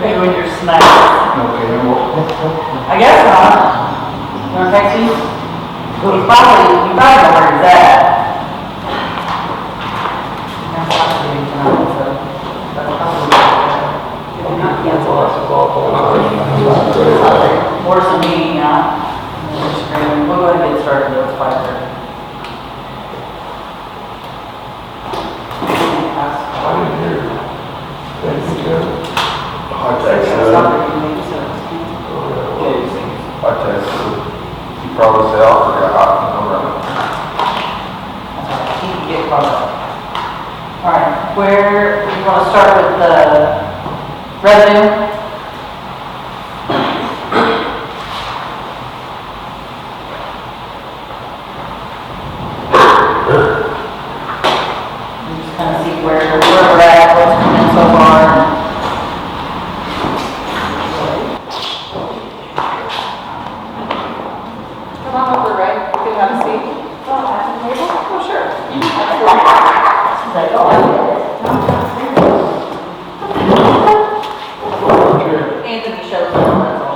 Maybe when you're snacking. I guess not. You want to text you? You probably know where he's at. I'm talking to him tonight, so that's probably not cancel us. Force a meeting out. We'll go ahead and get started. It's 5:30. I didn't hear it. Thank you. I texted. You probably say, I forgot. He can get caught up. All right, where you want to start with the revenue? Just kind of see where we're at, what's come in so far. Come on over, Ray. You can have a seat. Oh, sure. Anthony shows them, that's all.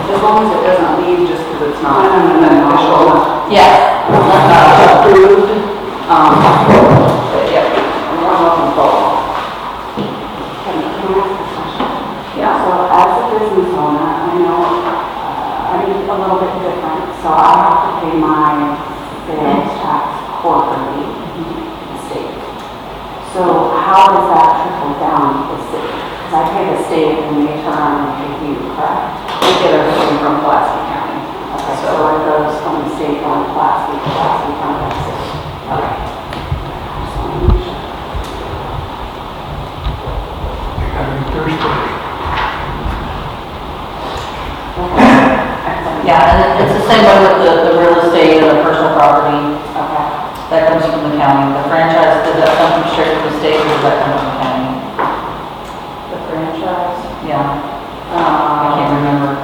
As long as it doesn't leave just because it's not official. Yeah. Approved. But yeah, I'm more welcome to follow. Yeah, so as a business owner, I know I'm a little bit different, so I have to pay my sales tax quarterly to the state. So how does that trickle down to the city? Because I pay the state and they turn around and pay you, correct? We get everything from Pulaski County. Okay, so it goes from the state going to Pulaski from the city. Okay. Just want to make sure. Yeah, and it's the same way with the real estate and the personal property. Okay. That comes from the county. The franchise, does that come from straight from the state or does that come from the county? The franchise? Yeah. I can't remember.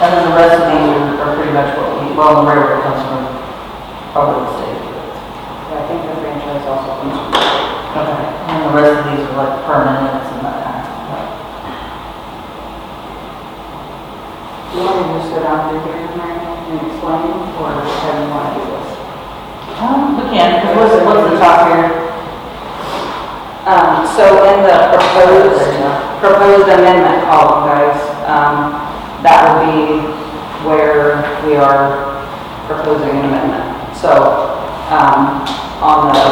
And then the rest of these are pretty much what we, well, the railroad comes from probably the state. Yeah, I think the franchise also comes from. Okay. And the rest of these are like permanents and that kind of stuff. Do you want me to just go down through here and explain, or how do you want to do this? We can, because what's the top here? So in the proposed amendment column, guys, that would be where we are proposing an amendment. So on the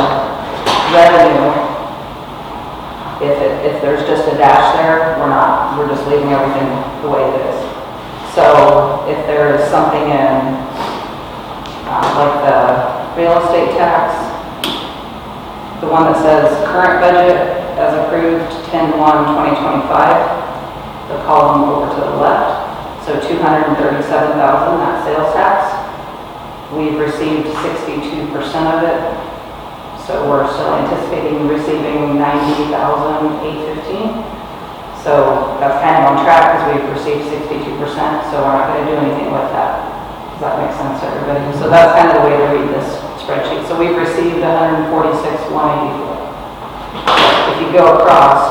revenue, if there's just a dash there, we're just leaving everything the way it is. So if there is something in like the real estate tax, the one that says current budget as approved 10/1/2025, the column over to the left. So $237,000, that sales tax. We've received 62% of it. So we're still anticipating receiving $90,815. So that's kind of on track because we've received 62%. So we're not going to do anything with that. Does that make sense to everybody? So that's kind of the way to read this spreadsheet. So we've received $146,184. If you go across,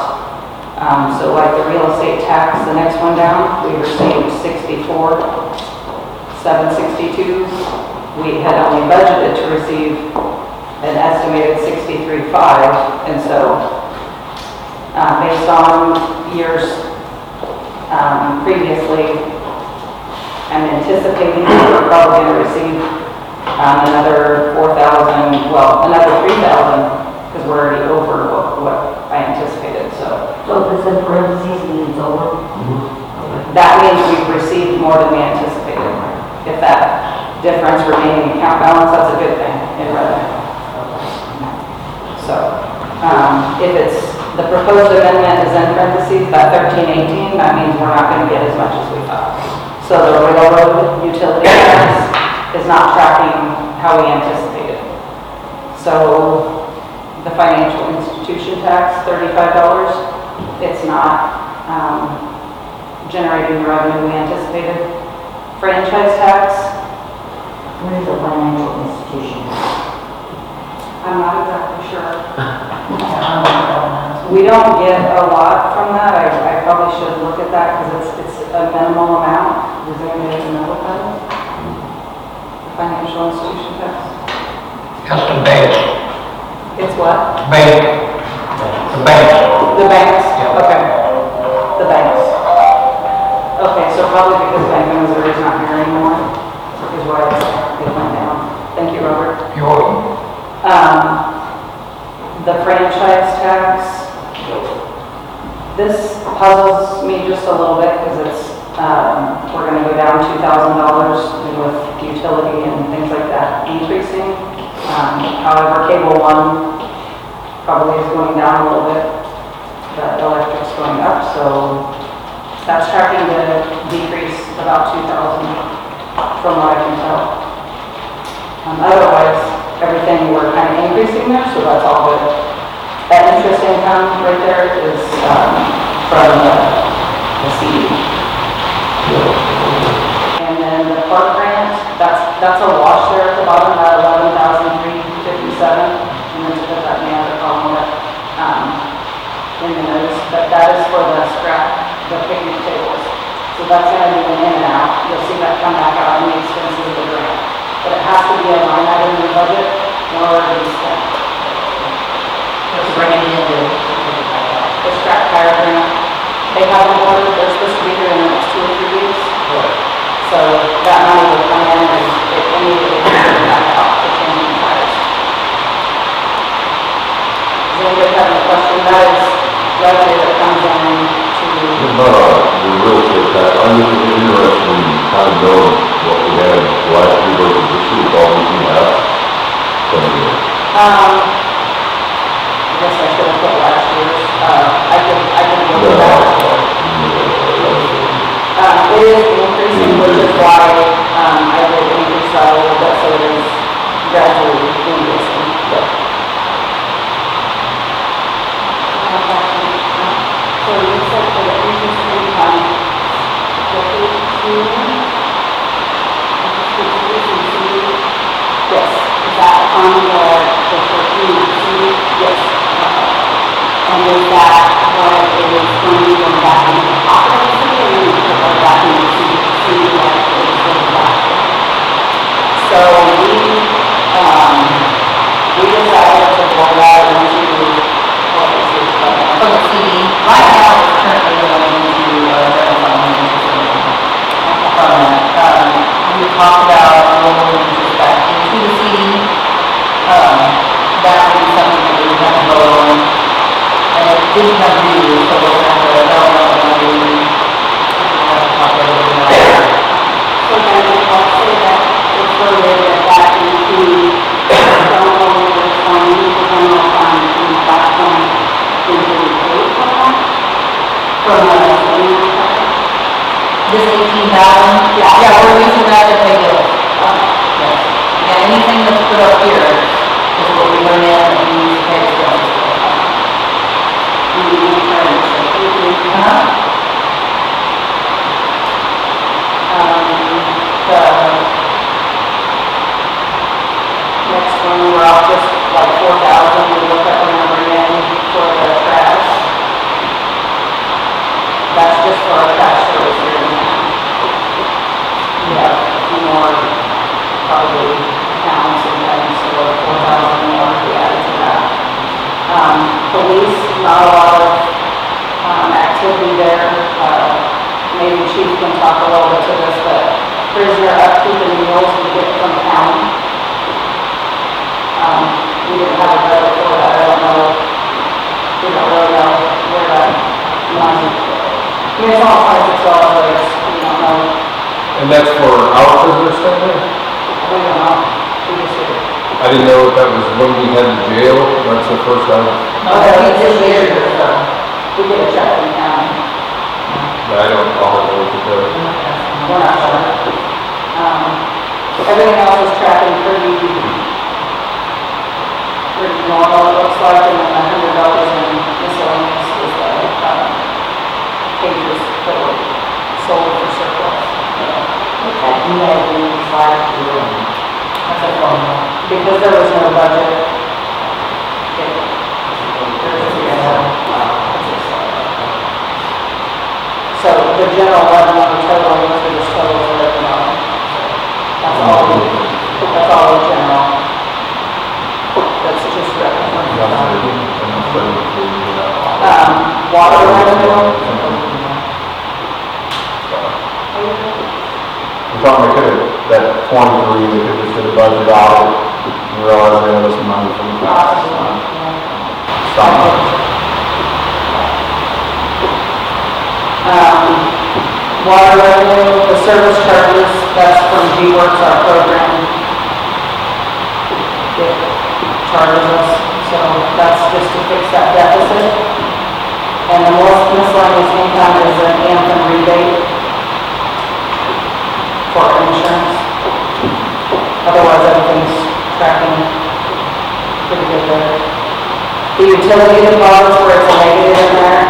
So like the real estate tax, the next one down, we received 64,762. We had only budgeted to receive an estimated 63,500, and so based on years previously, I'm anticipating that we're probably going to receive another 4,000, well, another 3,000, because we're already over what I anticipated, so. So if it's in parentheses, means over? That means we've received more than we anticipated. If that difference remaining account balance, that's a good thing in revenue. So, if it's, the proposed amendment is in parentheses, that 1318, that means we're not going to get as much as we thought. So the railroad utility tax is not tracking how we anticipated. So the financial institution tax, $35, it's not generating the revenue we anticipated. Franchise tax, What is a financial institution? I'm not exactly sure. we don't get a lot from that. I probably should look at that because it's a minimal amount. Does anybody know what that is? The financial institution tax? Just the bank, It's what? bank, the bank. The banks? Yeah. Okay. The banks. Okay, so probably because Bank of Missouri is not here anymore, is why it went down. Thank you, Robert. You're welcome. The franchise tax, this puzzles me just a little bit because it's, we're going to go down $2,000 with utility and things like that increasing. However, cable one probably is going down a little bit, but electric's going up, so that's tracking to decrease about 2,000 from what I can tell. Otherwise, everything we're kind of increasing there, so that's all good. That interest income right there is from the CD. And then the park grant, that's a wash there at the bottom, that 11,357. And then to put that in the other column in the notes, but that is for the scrap, the picnic tables. So that's going to be an in and out. You'll see that come back out in the expenses of the grant. But it has to be a line item in the budget in order to be spent. Just bringing it into The scrap tire grant, they haven't ordered, they're supposed to be here in the next 2 or 3 weeks. So that money will come in and it immediately comes back out to changing tires. Does anybody have any question? That is revenue that comes in to, The real estate tax, I'm just interested in kind of knowing what we had last year versus this year, with all we have. I guess I should have put last year's, I could look at that. It is increasing, which is why I did increase that a little bit, so it is gradually increasing. So you said for the interest income, the 18, Yes, is that on the 14 CD? yes. And is that what is going to be going back into the pocket of the city, or you put it back into the city like it was going back? So we decided to roll that into, what is it? for the CD. Right now, it's currently going into general fund interest income. From that, we talked about rolling interest back into the CD. That would be something that we would have to vote on. And it did come due, so we'll have to know what we're doing. We'll have to talk a little bit about it. So then I'll say that it's related back into the general fund, the general fund, and that point into the pay for that? From the spending part? This 18,000? Yeah, we're using that to pay bills. Yes. Yeah, anything that's put up here is what we went in and we use to pay expenses. The next one, we're off just like 4,000, we look at the number in for the trash. That's just for our cash service here in town. We have a few more, probably accounts and things, so 4,000 more to be added to that. Police, not a lot of activity there. Maybe Chief can talk a little bit to this, but prisoner upkeep and meals we get from the county. We didn't have a budget for that, I don't know. We don't really know where that money. I mean, it's all $26, but it's, we don't know. And that's for our prisoners staying there? We don't know. We just did it. I didn't know if that was when we had the jail, that's the first time. No, this year, We get a check from the county. I don't, I'll have to look at that. We're not sure. Everything else is tracking pretty normal, it looks like, and then $100 in miscellaneous is the pages that were sold for surplus. Because there was no budget. So the general revenue total, those are just totals of it, that's all the general. That's just revenue. Water revenue. We thought we could have, that 23, we could just did a budget audit, and realize there was some money from the past. Stop. Water revenue, the service charges, that's from G-Works, our program. It charges us, so that's just to fix that deficit. And the most miscellaneous income is an Anthem rebate for insurance. Otherwise, everything's tracking pretty good there. The utility deposits where it's a negative in there,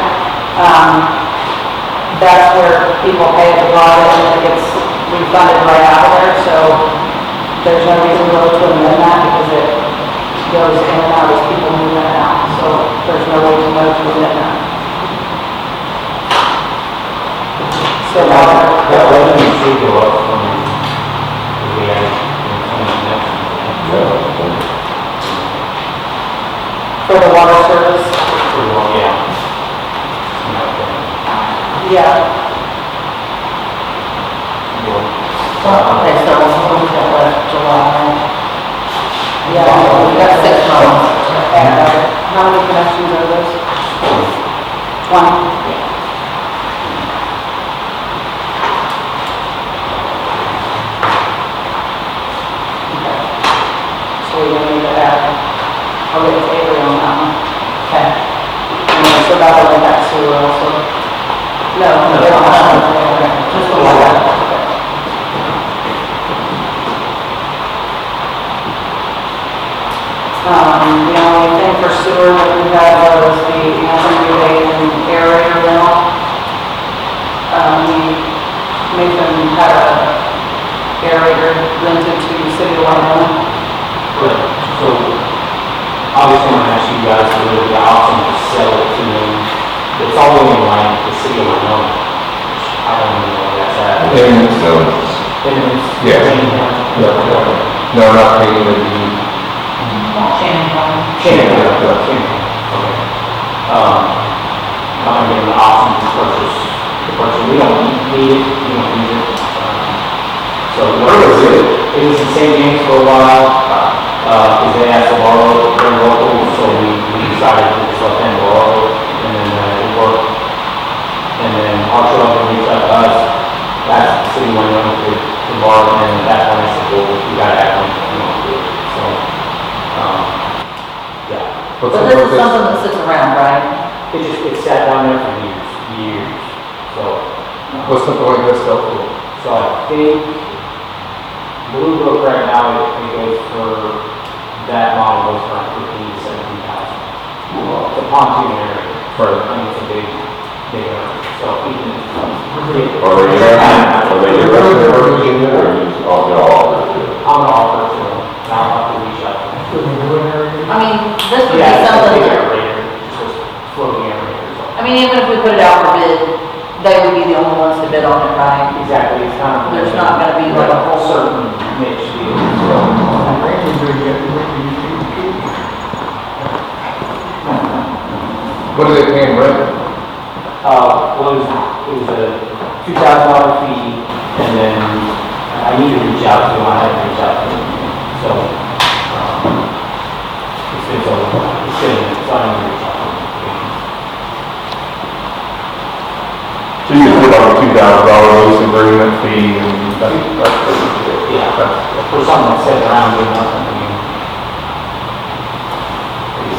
that's where people pay a deposit and it gets refunded right out of there, so there's no reason really to amend that because it goes in and out as people move in and out, so there's no way to know to amend that. So That revenue should go up from the next. for the water service, yeah. Okay, so we've got left July. Yeah, We got 6 months. and how many connections are those? One. So we don't need to add, I'll get with Avery on that one. Okay. And then so that'll impact sewer also. No, they don't have to. Just the water. The only thing for sewer that we had was the Anthem rebate and aerator rental. Nathan had a aerator rented to City of Wyoming. Right, so obviously I'm asking you guys to look at the option to sell it to them. It's all the way in line with the City of Wyoming, which I don't even know where that's at. Yeah. No, not paying the deed. Okay. I'm given the option to purchase the person. We don't need it, we don't use it. So it was in St. James for a while, because they asked to borrow their local, so we decided to just let them borrow, and then it worked. And then our truck reached out to us, that's the City of Wyoming to borrow, and at that point I said, well, we gotta act on it, we don't do it. So, yeah. But this is something that sits around, right? It sat down there for years. So, What's the point of this stuff? so I think Blue Book right now, it goes for, that model goes for around 15,000 to 17,000. It's a pontoon area. Right. I mean, it's a big area. So even. Are they interested in purchasing it, or just off the offer to? I'm gonna offer it to them, and I'll have to reach out to them. I mean, this would be Yeah, it's a something big that, aerator, just a floating aerator. I mean, even if we put it out for bid, they would be the only ones to bid on it, right? Exactly, it's not. There's not gonna be like a whole certain niche deal. What are they paying rent? Well, it was a $2,000 fee, and then I need to reach out to him, I have to reach out to him. So, so I need to reach out to him. So you put on a $2,000 lease agreement fee and that's pretty good. Yeah, for something that's sitting around doing nothing, I mean.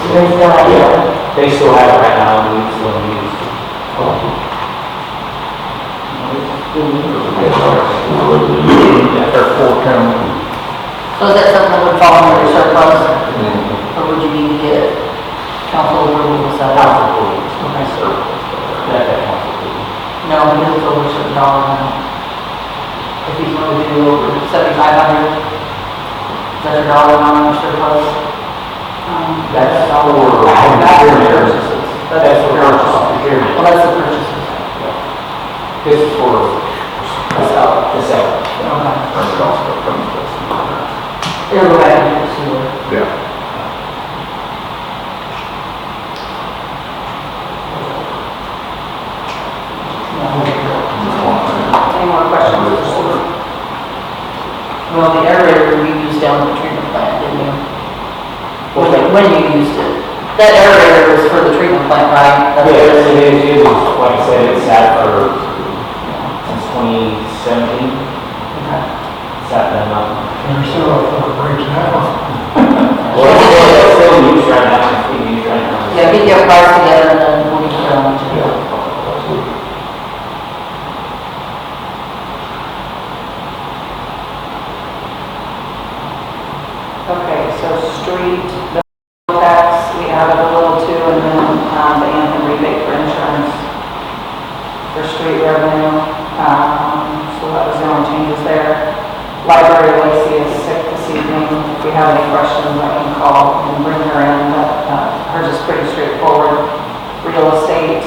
They still have it right now, and it's still used. Yeah, They're $4.10. So is that something that would fall under your surplus? Or would you need to get council approval to sell it? council employees. Okay. That council employees. No, because it's over a certain dollar amount. If he's going to do over 7,500, is that your dollar amount on your surplus? That's our procurement. That's the procurement. Well, that's the purchases. This is for The sell. the sale. Okay. And it also comes with. It'll go back into the sewer. Yeah. Any more questions for Stuart? Well, the aerator we used down at the treatment plant, didn't you? When you used it. That aerator was for the treatment plant, right? That's what Yes, it is. it is, like I said, it's sat for, since 2017, Okay. sat that up. They're still up for the breaks now. Well, it's still in use right now, it's being used right now. Yeah, get your price together and then we'll get it on to you. Okay, so street bill tax, we added a little too, and then the Anthem rebate for insurance for street revenue. So that was the only changes there. Library Lacey is sick this evening. If you have any questions, I can call and bring her in, but hers is pretty straightforward. Real estate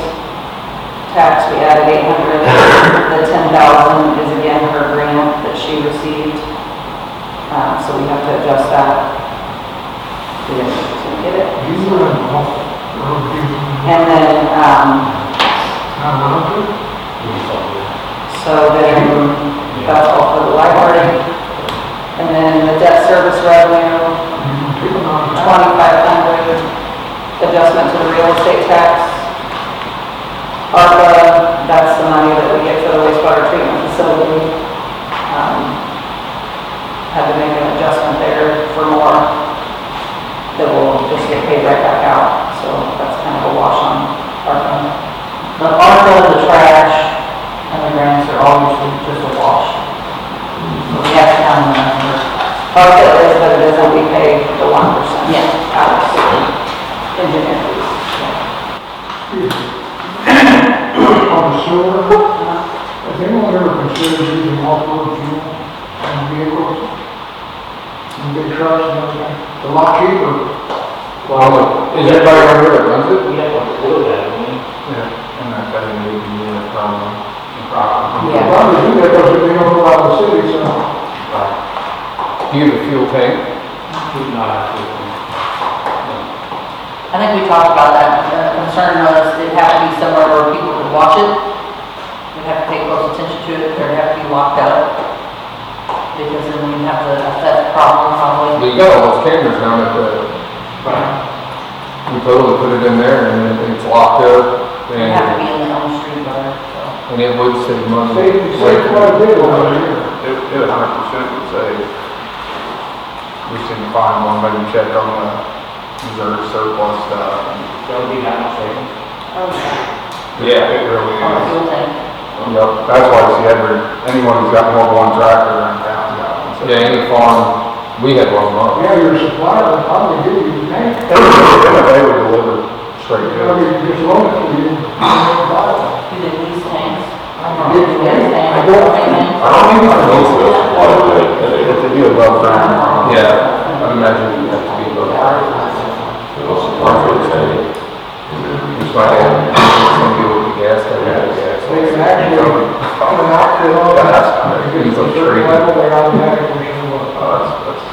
tax, we added 800. The 10,000 is again her grant that she received. So we have to adjust that. We didn't get it. You were in the office. And then, so then, that's all for the library. And then the debt service revenue, 2,500, adjustment to the real estate tax. ARPA, that's the money that we get for the wastewater treatment facility. Had to make an adjustment there for more that will just get paid right back out. So that's kind of a wash on ARPA. The ARPA, the trash, and the grants are all usually just a wash. So we have to count on that number. ARPA is what it is, and we pay the 1%. Yeah. Out of engineer fees. On the sewer, has anyone ever considered using off-road fuel on vehicles? And big trucks and everything? It's a lot cheaper. Well, is everybody around here that runs it? We have to do that, I mean. Yeah. And that's, I think, we can do that problem. Yeah. Probably do that because they don't go out of the city, so. Do you have a fuel tank? We do not have to. I think we talked about that. The concern was it'd have to be somewhere where people could watch it. We'd have to pay close attention to it. There'd have to be locked up. Because then we'd have the theft problem probably. You got all those cameras down at the, we totally put it in there and it's locked up It'd have to and, be in the Elm Street road, so. and it would save money. Save quite a bit over here. It 100% would save. We should find one, maybe check on the reserve surplus stuff. That'll be that much savings. Yeah, it really On the is. fuel tank. Yep, that's why you see anyone who's got more than one tractor around town got one. So yeah, any farm, we had one run. Yeah, your supplier will probably give you the tank. They would deliver straight You know, to us. you just loan it to you. Do they lease tanks? Do Yeah. they lease tanks? I don't- Maintenance? I don't think it's those that supply the, If they do above ground. Yeah, I'd imagine you'd have to be above ground. those supply the tank. Which might have, some people with the gas, they have gas. They can actually coming out to, if it's a certain level, they automatically show up. That's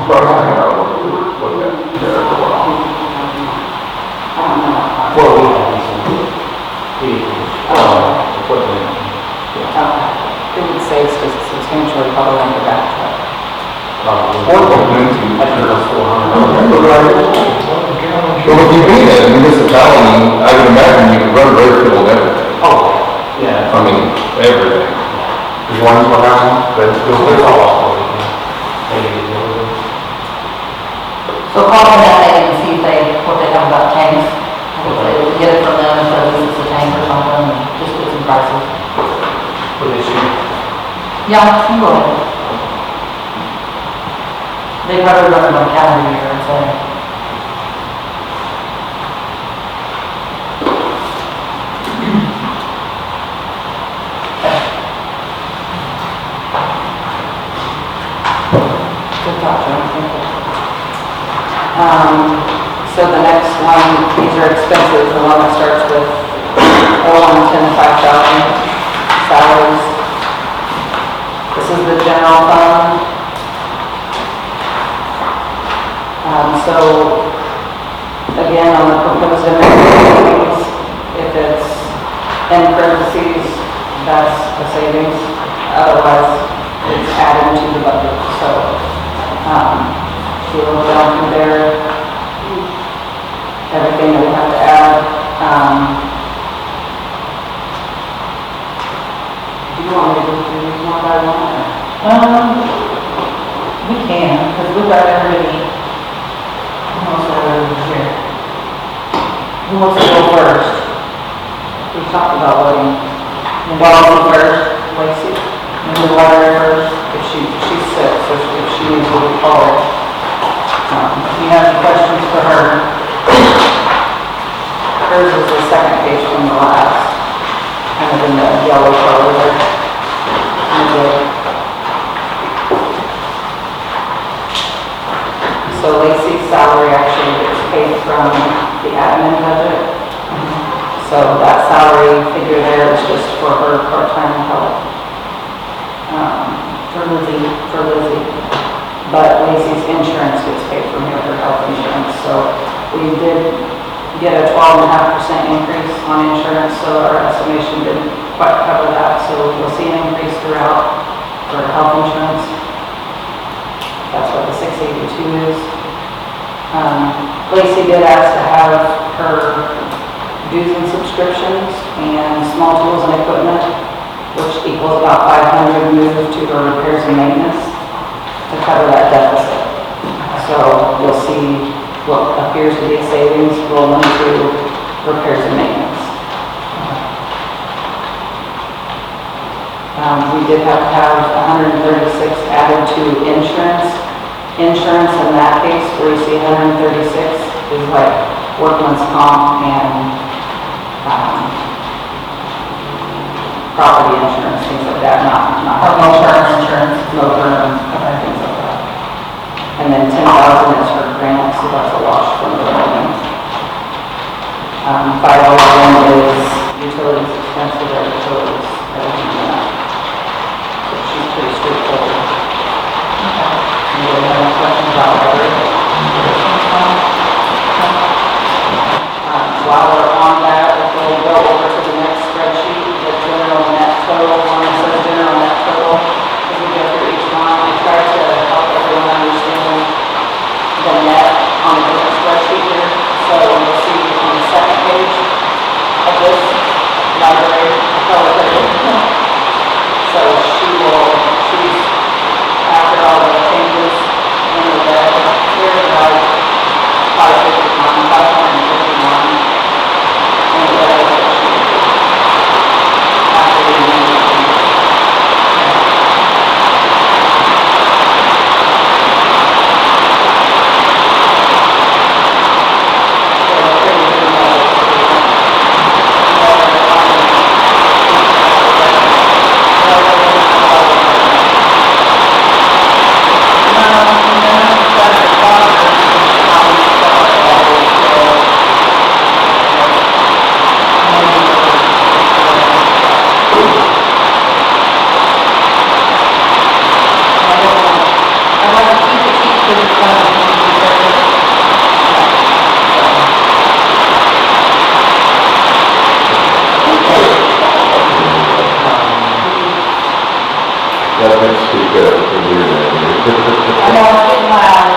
probably something I want to look at there for a while. I don't know. Well, we have some vehicles, equipment. It would say it's just substantially covering the back truck. Well, if you being a municipality, I would imagine you could run road fuel and everything. Oh, yeah. I mean, everything. As long as we're not, that's still their fault. So call them that day and see if what they have about tanks. If they would get it from them, if at least it's a tank or something, and just get some prices. For this year. Yeah, you can go ahead. They probably run them on a calendar year, I'd say. Good thought, John. Thank you. So the next one, these are expenses, the one that starts with 0110 5,000 salaries. This is the general fund. So again, on the proposed amendments, if it's in parentheses, that's a savings. Otherwise, it's added to the budget. So if you look down through there, everything that we have to add. Do you want me to go through these one by one? We can, because we've got everybody. Almost everybody here. Who wants to go first? We talked about voting. Well, first, Lacey, and the water first. if she's sick, so if she needs to be called. If you have any questions for her, Hers is the second page from the last, kind of in the yellow color there. So Lacey's salary actually gets paid from the admin budget. So that salary figure there is just for her part-time help. for Lizzie. But Lacey's insurance gets paid from here, her health insurance. So we did get a 12.5% increase on insurance, so our estimation didn't quite cover that. So we'll see an increase throughout for health insurance. That's what the 682 is. Lacey did ask to have her dues and subscriptions and small tools and equipment, which equals about 500, moved to her repairs and maintenance to cover that deficit. So we'll see what appears to be a savings roll into repairs and maintenance. We did have to have 136 added to insurance. Insurance in that case, where you see 136, is like workman's comp and property insurance, things like that, not No term insurance. no term, things like that. And then 10,000 is for grant, so that's a wash from the building. 501 is utilities expense of their utilities, everything like that. So she's pretty straightforward. Anybody have any questions about her? While we're on that, we'll go over to the next spreadsheet, the general net total, one that says general net total. As we go through each one, I try to help everyone understand the net on a different spreadsheet here. So you'll see on the second page of this library color coded. got it from here down I know it's getting loud.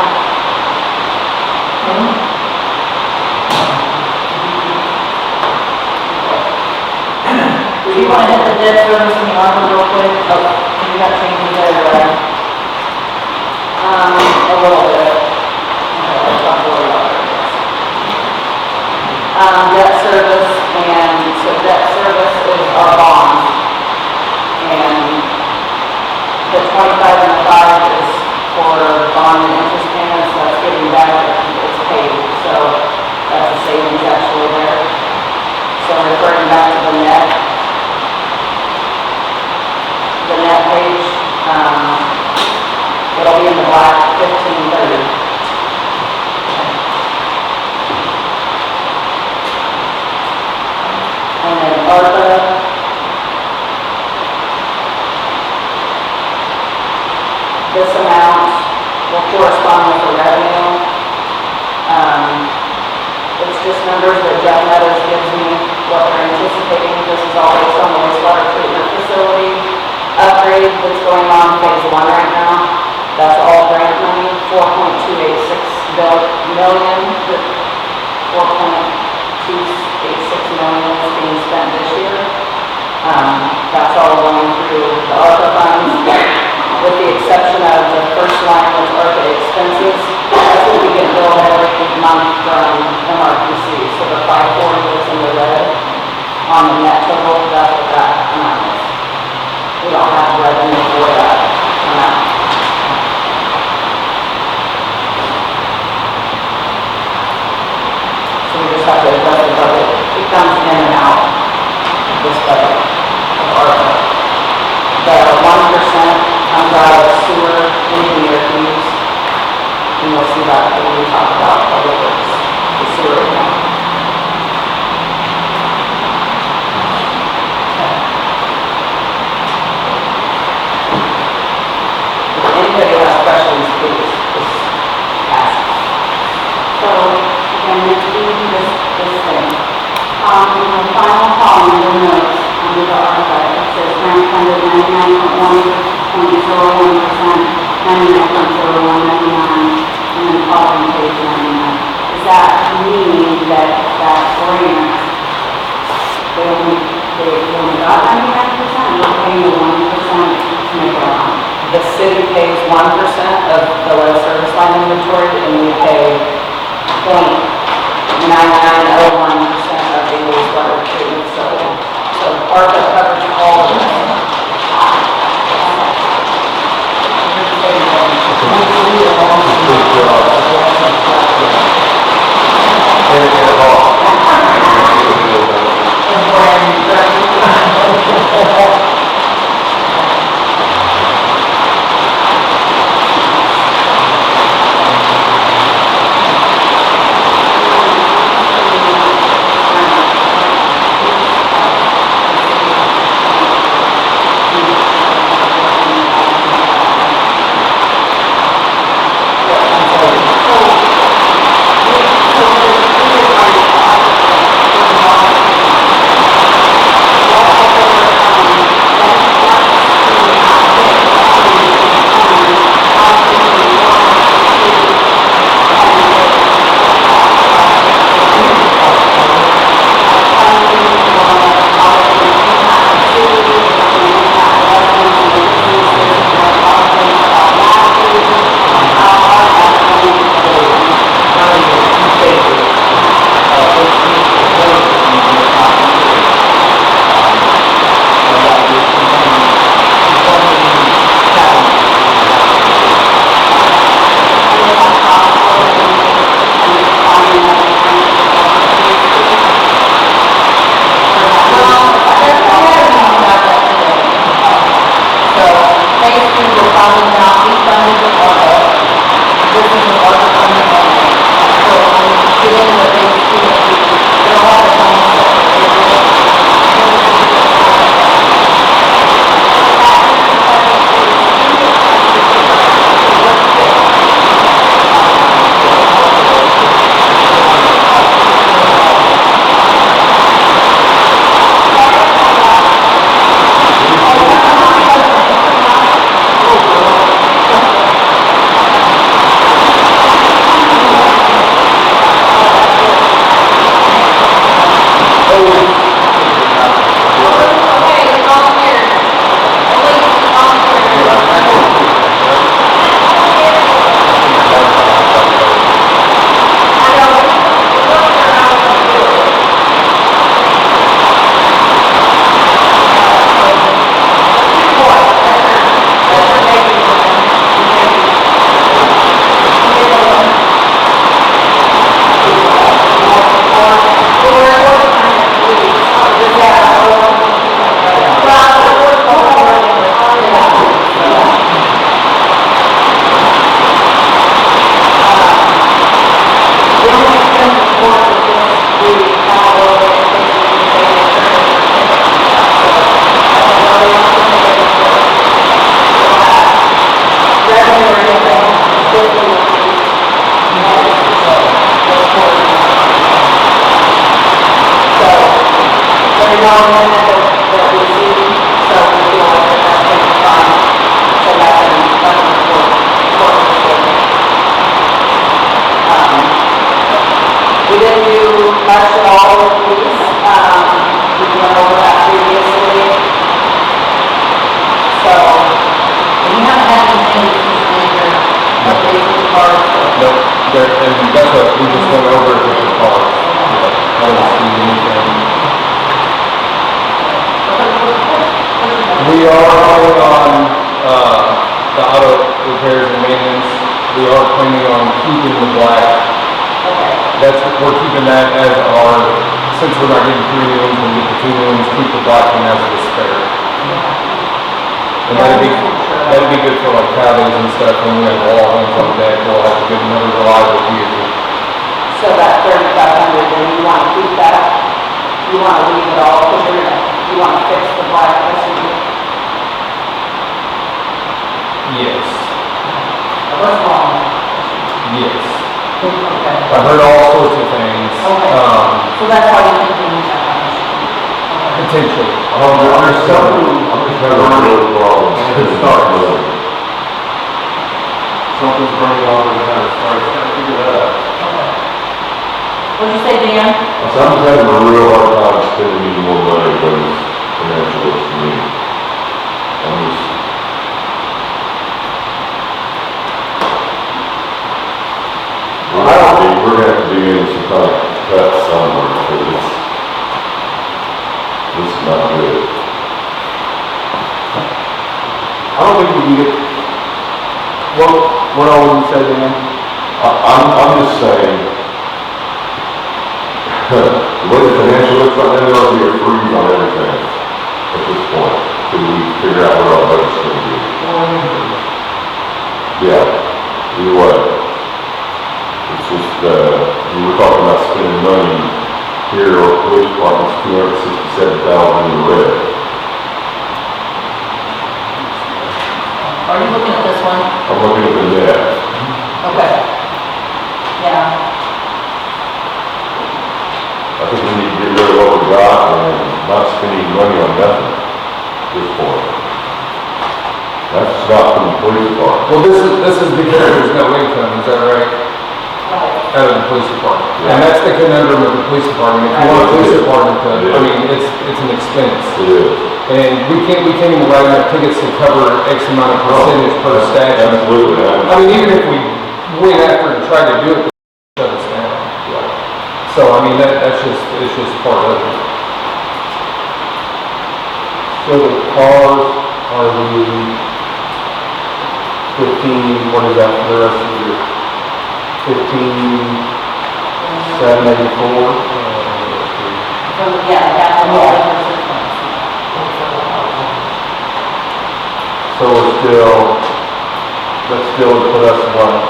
Do you want to hit the debt service and the ARPA real quick? Oh, you got changes there, right? A little bit. Okay, let's talk a little about it. Debt service, and so debt service is our bond. And the 25 and the 5 is for bond and interest payments, that's getting back, it's paid. So that's a savings actually there. So referring back to the net page, it'll be in the black, 1530. And then ARPA, this amount will correspond with the revenue. It's just numbers that Jeff Meadows gives me, what they're anticipating. This is all based on the wastewater treatment facility upgrade that's going on phase 1 right now. That's all grant money, 4.286 million. 4.286 million is being spent this year. That's all going through the ARPA funds, with the exception of the first line of ARPA expenses. That's what we get billed every month from MRPC. So the 540 that's in the red on the net total, that's what that amount is. We don't have revenue for that amount. So we just have to adjust the budget. It comes in and out of this budget of ARPA. The 1% comes out of sewer engineer fees. And you'll see that when we talk about public works, the sewer account. If anybody has questions, please just ask. So, again, let's do this thing. In the final column, you'll notice under the ARPA, it says grant funded 99.1.01%, 99.0199, and then following page 99. Does that mean that that grant, they only got 99%, we're paying the 1% to make it up? The city pays 1% of the lead service line inventory, and we pay 0.9901% of the wastewater treatment facility. So ARPA covers all of this. and that's what we just went over with the cars. I don't see anything. We are only on, the auto repairs and maintenance. We are planning on keeping the black. We're keeping that as our, since we're not getting 3 new ones, we'll get the 2 new ones, keep the black one as the spare. And that'd be good for like cow days and stuff, when we have all hands on deck, we'll have a good, another reliable vehicle. So that 3,500, then you want to keep that? You want to leave it all, because you want to fix the black SUV? Yes, What's wrong? yes. Okay. I've heard all sorts of things, Okay. So that's why you think we need that much? Okay. potentially. I'm just having a real problem. Something's burning on in there, so I can't figure that out. Okay. What'd you say, Dan? I'm just having a real hard time spending any more money, but it's financial to me. I'm just, we're gonna have to be in some kind of cut somewhere, because this is not good. I don't think we can get, what all would you say, Dan? I'm just saying, the way the financial looks right now, there'll be a freeze on everything at this point, till we figure out what our budget's gonna be. Yeah, either way. It's just, we were talking about spending money here, our police department's $267,000 in the red. Are you looking at this one? I'm looking at the net. Okay. Yeah. I think we need to get rid of what we got and not spending money on nothing at this point. That's not from the police department. Well, this is because there's no income, is that right? Out of the police department. And that's the conundrum of the police department. If you want a police department to, I mean, it's an expense. It is. And we can't even write enough tickets to cover X amount of percentage per statute. Absolutely. I mean, even if we went after and tried to do it, they shut us down. So, I mean, it's just part of it. So the cars are the 15, what is that for the rest of the year? 15,784. So, yeah, that's all the systems. So we're still, that still would put us what?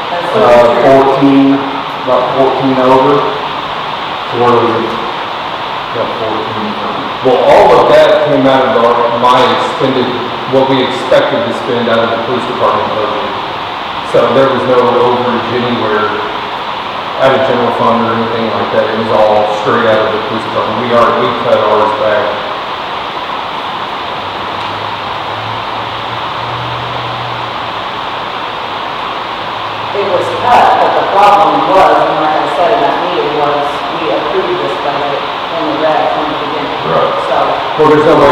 That's what 14, about 14 over. So what was it? About 14. Well, all of that came out of my expended, what we expected to spend out of the police department budget. So there was no overage anywhere out of general fund or anything like that. It was all straight out of the police department. We cut ours back. It was cut, but the problem was, and like I said in that meeting, was we approved this budget in the red from the beginning. Right. So, Well, there's no way,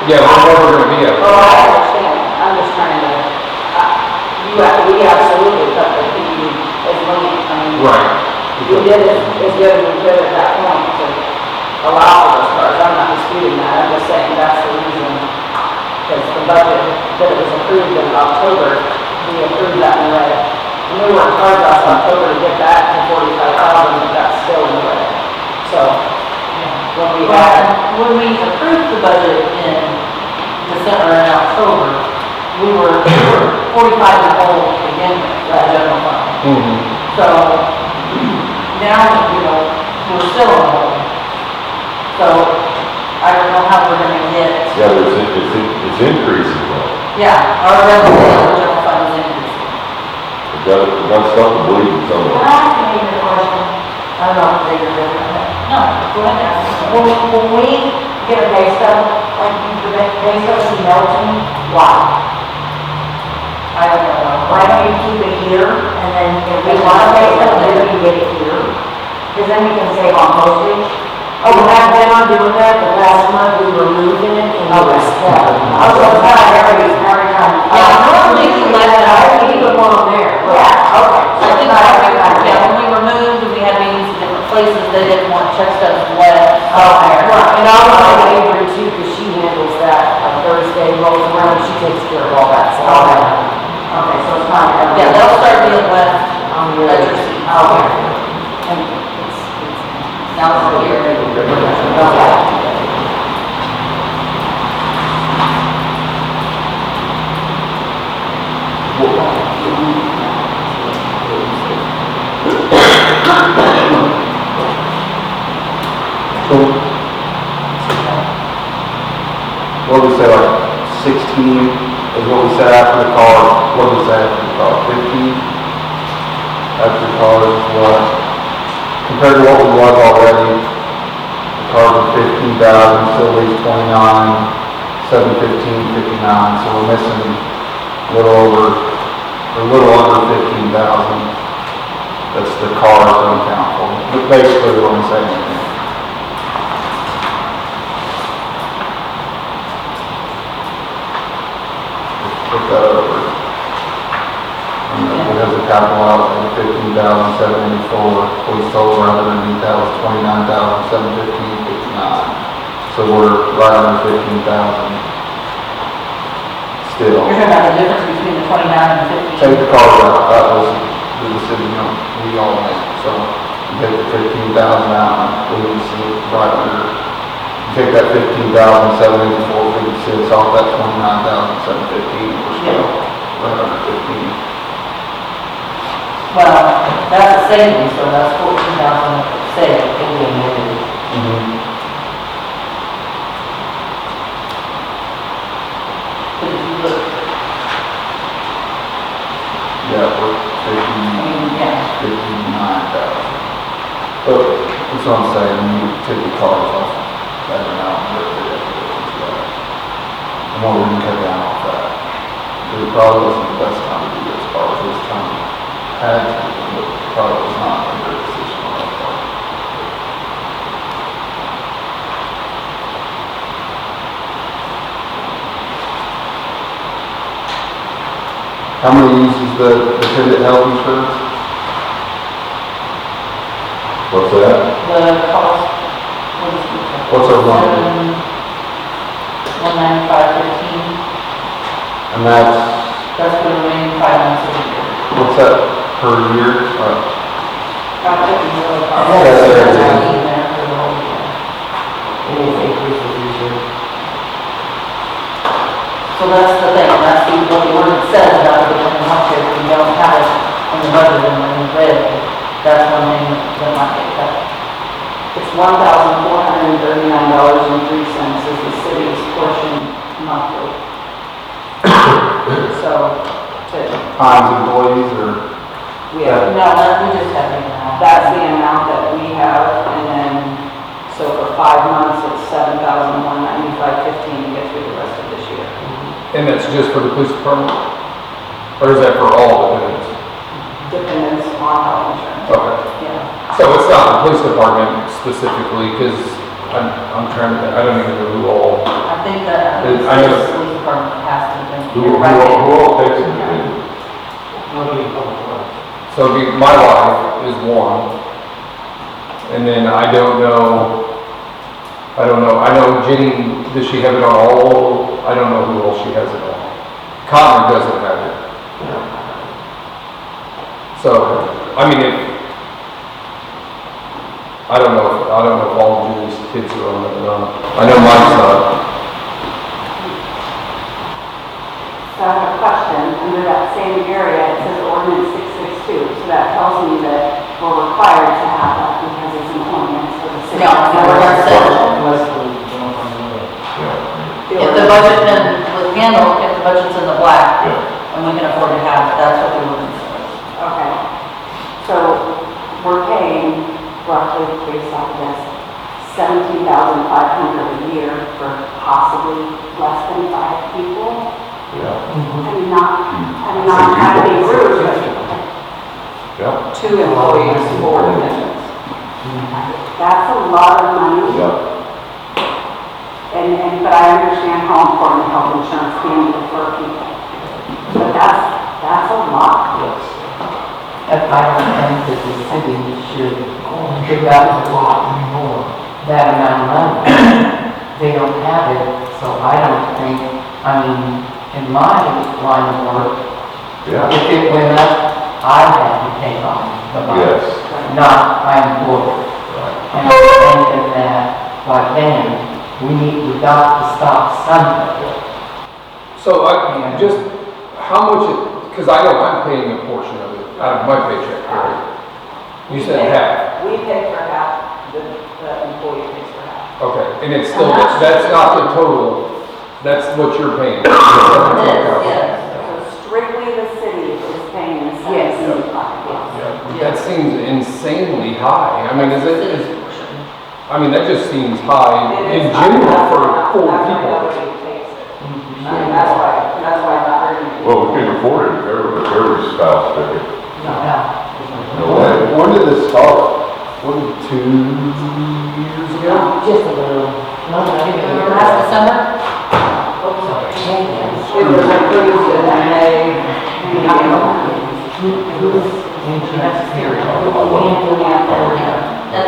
yeah, we're never gonna be at. oh, I understand, I'm just trying to, we absolutely cut the PD as money, I mean. Right. We did as good as we could at that point to allow for those cars, I'm not disputing that, I'm just saying that's the reason. Because the budget that it was approved in October, we approved that in red. And we worked hard last October to get that to 45,000, but that's still in red. So, when we had, When we approved the budget in December and October, we were 45 and whole to begin with, the general fund. Mm-hmm. So now, we're still in the hole. So I don't know how we're gonna get. Yeah, it's increasing though. Yeah, our revenue in the general fund is increasing. We got stuff to believe in Can somewhere. I ask you a question? I don't know if they are doing that. No, go ahead. When we get a pay stub, like the pay stub is melting, why? I don't know. Why don't you keep it here, and then if we want a pay stub, then we can get it here? Because then we can save on postage. Oh, we have been on doing that, but last month we were moving it, and it was, I was so tired every time. Yeah, normally you let that- I keep it on there. Yeah. okay. I think when we were moved and we had meetings in different places, they didn't want check stubs left. Okay, right, and I'll call Avery too, because she handles that, Thursday rolls around, she takes care of all that, so. Okay, so it's not. Yeah, they'll start being left On your. at your seat. Okay. Now that we're here. Okay. So, what we say, like 16 is what we said after the car, what did we say after the car, 15? After the car is what, compared to what we was already, the cars are 15,000, still leaves 29, 715, 59, so we're missing a little under 15,000. That's the cars don't count for, but basically what I'm saying. Put that over. It has a capital outlay of 15,784, police total revenue was 29,715.59. So we're right under 15,000. Still. You're talking about the difference between the 29 and the 15? Take the cars out, that was the decision we all made. So you take the 15,000 out, we would see right under. Take that 15,784.56 off that 29,715, we're still right under 15. Well, that's a savings, so that's 14,000 savings. But if you look, Yeah, we're I mean, yeah. 59,000. But that's what I'm saying, when you take the cars off, that amount, the more we can cut down off that. It probably wasn't the best time to do this cars, this time had to, but probably was not a good decision on that part. How many uses the dependent health insurance? What's that? The cost was. What's our one? 195.15. And that's, That's for the remaining 5 months of the year. what's that per year? Got it, you know, Yeah, there it is. in there for the whole year. So that's the thing, that's what the ordinance says about the dependent health care, if you don't have it in the budget and in red, that's one thing that might get cut. It's $1,439.03 is the city's portion monthly. So, Times employees or? we have, No, that, we just have it now. that's the amount that we have, and then, so for 5 months, it's $7,195.15 to get through the rest of this year. And that's just for the police department? Or is that for all dependents? Dependents on health insurance. Okay. Yeah. So it's not the police department specifically, because I'm trying to, I don't even know who all. I think that, I the know- police department has to Who be. all takes it? So it'd be, my wife is one. And then I know Jenny, does she have it on all? I don't know who else she has it on. Connor doesn't have it. So, I mean, I don't know if all of Jenny's kids are on it or not. I know mine's not. So I have a question, under that same area, it says ordinance 662, so that tells me that we're required to have that because it's an ordinance for the city. No, the ordinance says, if the budget was handled, if the budget's in the black, Yeah. and we can afford to have it, that's what the ordinance says. Okay, so we're paying roughly, based off of this, $17,500 a year for possibly less than 5 people. I'm not trying to be rude, but Yeah. 2 employees, 4 dependents. that's a lot of money. Yeah. But I understand how important health insurance can be for people. But that's a lot. I don't think that the city should give out a lot anymore. that amount of money. They don't have it, so I don't think, I mean, in my line of work, Yeah, if it went up, I had to take on the money, yes. not my employer. And I'm thinking that, like, then, we got to stop something. So just, how much, because I know I'm paying a portion of it out of my paycheck, right? You said half, We pay for half, the employee pays for half. okay, and it's still, that's not the total, that's what you're paying. Yes. So strictly the city is paying the Yes. 75. That seems insanely high. I mean, I mean, that just seems high in general for 4 people. That's why I'm not hurting you. Well, we can afford it if every spouse took it. No way. When did this start? What, 2 years ago? Just a little, no, not even. Last December? It was approved in May. And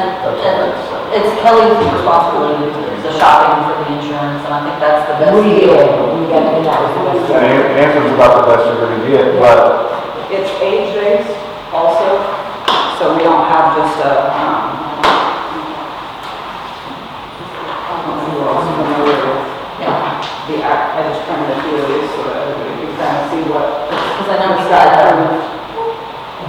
it's Kelly's responsibility, the shopping for the insurance, and I think that's the best. We got, and that was the best. And Anthony's about the best you're gonna get, but It's age-based also, so we don't have just a, I just printed a few of these so that you can kind of see what. Because I know we got,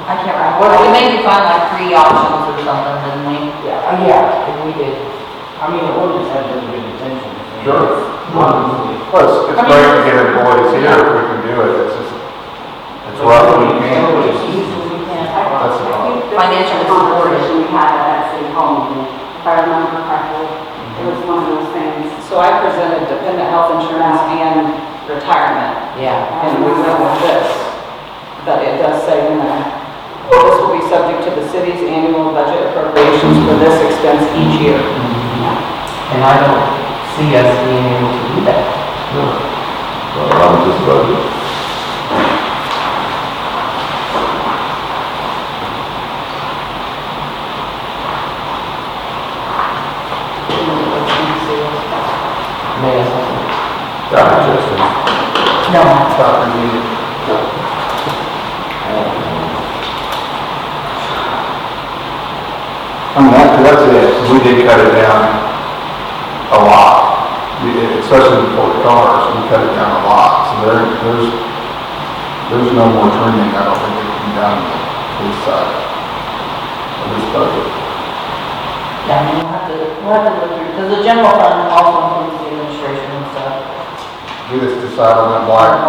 I can't remember, we maybe find like 3 options or something, didn't we? Yeah, and we did. I mean, the ordinance has really good intention. Sure. plus, it's great to get employees here if we can do it. It's just, it's rough when we can't. That's the problem. Financial conversation we had at that city hall meeting, if I remember correctly, it was one of those things. So I presented dependent health insurance and retirement, Yeah. and we went with this. But it does say in there, this will be subject to the city's annual budget appropriations for this expense each year. And I don't see us being able to do that. Well, around this budget. Digestion. No. Stop and eat it. I mean, that's it. We did cut it down a lot, especially for the cars, we cut it down a lot. So there's no more trimming, I don't think it can be done on this side of this budget. Yeah, I mean, we'll have to look through, because the general fund also includes the administration and stuff. We just decide on that black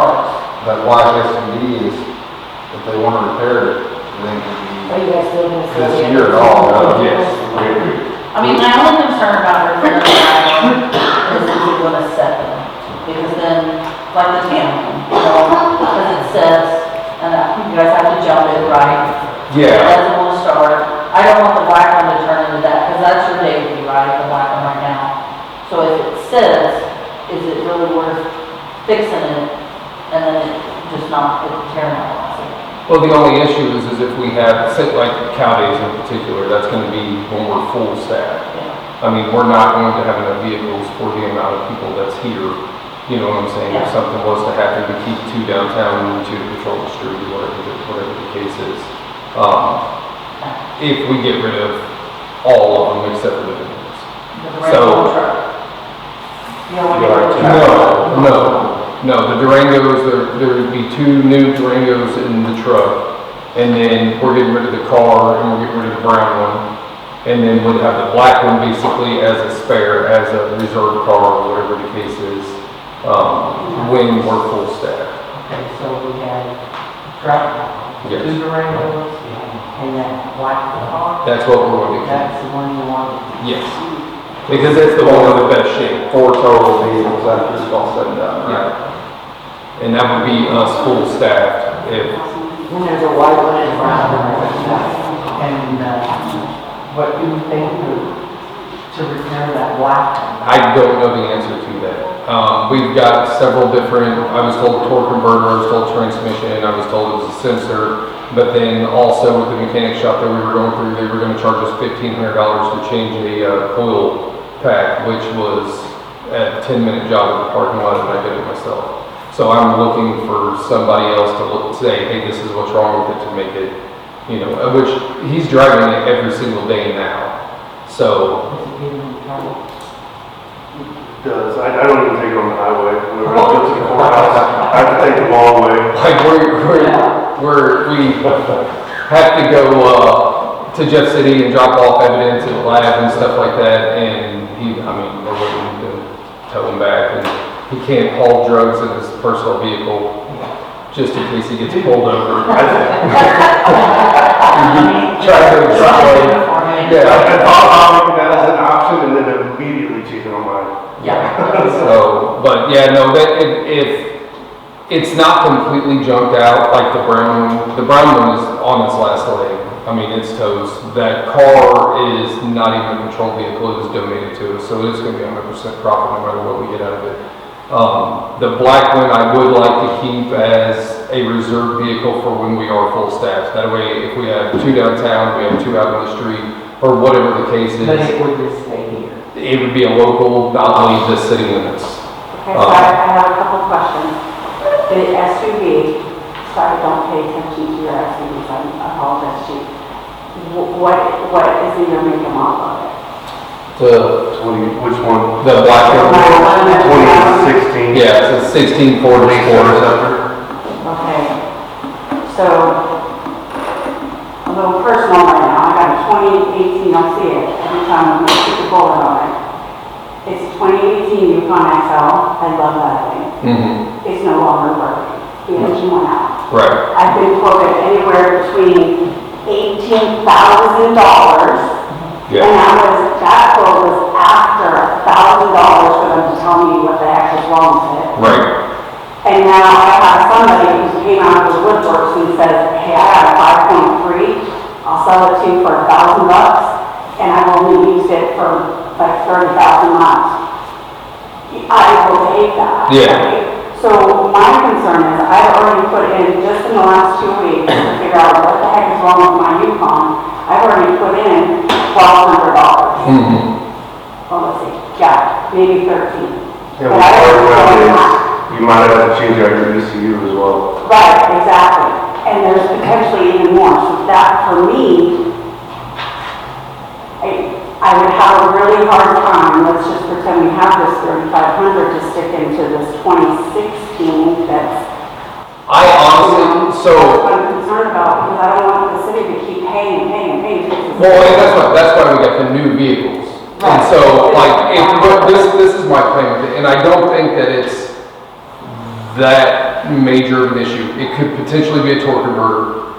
SUV is, if they want to repair it, then it Are you guys still gonna can say? be this year at all. Yes. I mean, my only concern about referring to that is if we want to set them. Because then, like the town, because it says, and you guys have to jump it, right? It Yeah, doesn't want to start. I don't want the black one to turn into that, because that's your baby, right, the black one right now. So if it says, is it really worth fixing it, and then it just not, it's tearing out. well, the only issue is if we have, say, like counties in particular, that's gonna be when we're full staff. I mean, we're not going to have enough vehicles for the amount of people that's here. You know what I'm saying? If Yeah. something was to happen to keep 2 downtown and 2 to patrol the street, or whatever the case is. If we get rid of all of them except for the vehicles. So- No, the Durangos, there would be 2 new Durangos in the truck, and then we're getting rid of the car, and we're getting rid of the brown one, and then we'd have the black one basically as a spare, as a reserve car, or whatever the case is, when we're full staff. Okay, so we had truck, Yes. 2 Durangos, and that black car, That's what we're looking at. that's the one you wanted. Yes. Because that's the one with the best shape. 4 total vehicles after it's all said and done, right? Yeah. And that would be us full staffed if, Then there's a white one and a brown one. And, what do you think to repair that black one? I don't know the answer to that. We've got several different, I was told torque converter, I was told transmission, I was told it was a sensor. But then also with the mechanic shop that we were going through, they were gonna charge us $1,500 to change a oil pack, which was a 10-minute job at the parking lot, and I did it myself. So I'm looking for somebody else to look, say, hey, this is what's wrong with it, to make it, you know, which he's driving it every single day now. So, Does, I don't even take it on the highway, whenever I go to the courthouse, I have to take the long way. like we have to go to Jeff City and drop off evidence at the lab and stuff like that, and we're waiting to tow him back, and he can't haul drugs in his personal vehicle just in case he gets pulled over. Try to drive. Yeah, I thought that as an option, and then immediately cheated on mine. So, but yeah, no, if it's not completely junked out, like the brown one is on its last leg. I mean, it's toast. That car is not even a control vehicle, it was donated to us, so it's gonna be 100% profit no matter what we get out of it. The black one I would like to keep as a reserve vehicle for when we are full staff. That way, if we have 2 downtown, we have 2 out on the street, or whatever the case is. But it would just stay here. It would be a local, not only the city limits. Okay, so I have a couple questions. The SUV, sorry, don't pay attention to your SUVs, I apologize, Chief. What is in your make and model of it? Which one? The black one. 2016. Yeah, it's a 16 Ford Explorer. Okay, so a little personal right now. I got a 2018, I'll see it every time I'm going to put the bullet on it. It's a 2018 Yukon XL. I love that thing. Mm-hmm. It's no longer working. The engine went out. Right. I've been quoted anywhere between $18,000. Yeah. And that quote was after $1,000 for them to tell me what the heck is wrong with it. Right. And now I have somebody who came out of the woodworks and says, hey, I got a 5.3, I'll sell it to you for $1,000, and I've only used it for like 30,000 miles. I will take that. Yeah. Right? So my concern is I've already put in, just in the last 2 weeks, to figure out what the heck is wrong with my Yukon, I've already put in $1,200. Mm-hmm. Well, let's see, yeah, maybe 13. Yeah, But I don't know. you might have to change out your ECU as well. Right, exactly. And there's potentially even more. So that, for me, I would have a really hard time, let's just pretend we have this 3,500 to stick into this 2016 that's... I honestly, That's what I'm concerned about, because I don't want the city to keep paying. well, and that's why we got the new vehicles. And so, like, this is my plan with it, and I don't think that it's that major of an issue. It could potentially be a torque converter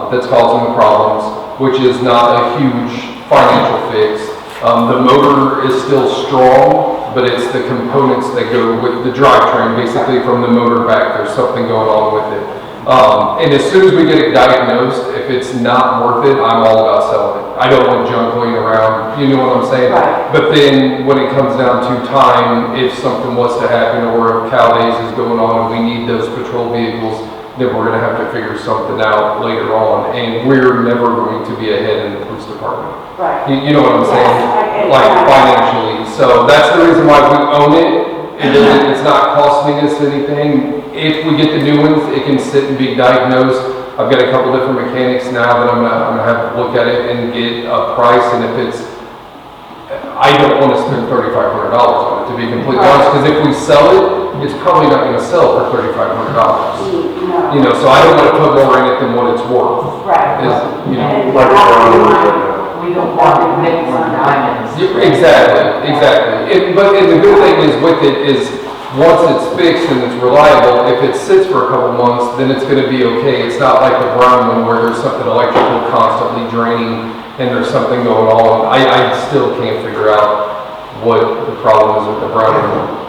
that's causing the problems, which is not a huge financial fix. The motor is still strong, but it's the components that go with the drivetrain, basically from the motor back, there's something going on with it. And as soon as we get it diagnosed, if it's not worth it, I'm all about selling it. I don't want junk laying around, you know what I'm saying? Right. But then when it comes down to time, if something was to happen or if Cal Days is going on and we need those patrol vehicles, then we're gonna have to figure something out later on. And we're never going to be ahead in the police department. Right. You know what I'm saying? Yes, Like financially. So that's the reason why we own it. It's not costing us anything. If we get the new ones, it can sit and be diagnosed. I've got a couple different mechanics now that I'm gonna have to look at it and get a price. And if it's, I don't want to spend $3,500 on it, to be completely honest, because if we sell it, it's probably not gonna sell for $3,500. No. You know, so I don't want to put more in it than what it's worth. Right. You know. And Like We don't want to make more diamonds. Exactly. But the good thing is with it is, once it's fixed and it's reliable, if it sits for a couple months, then it's going to be okay. It's not like the brown one where there's something electrical constantly draining and there's something going on. I still can't figure out what the problem is with the brown one.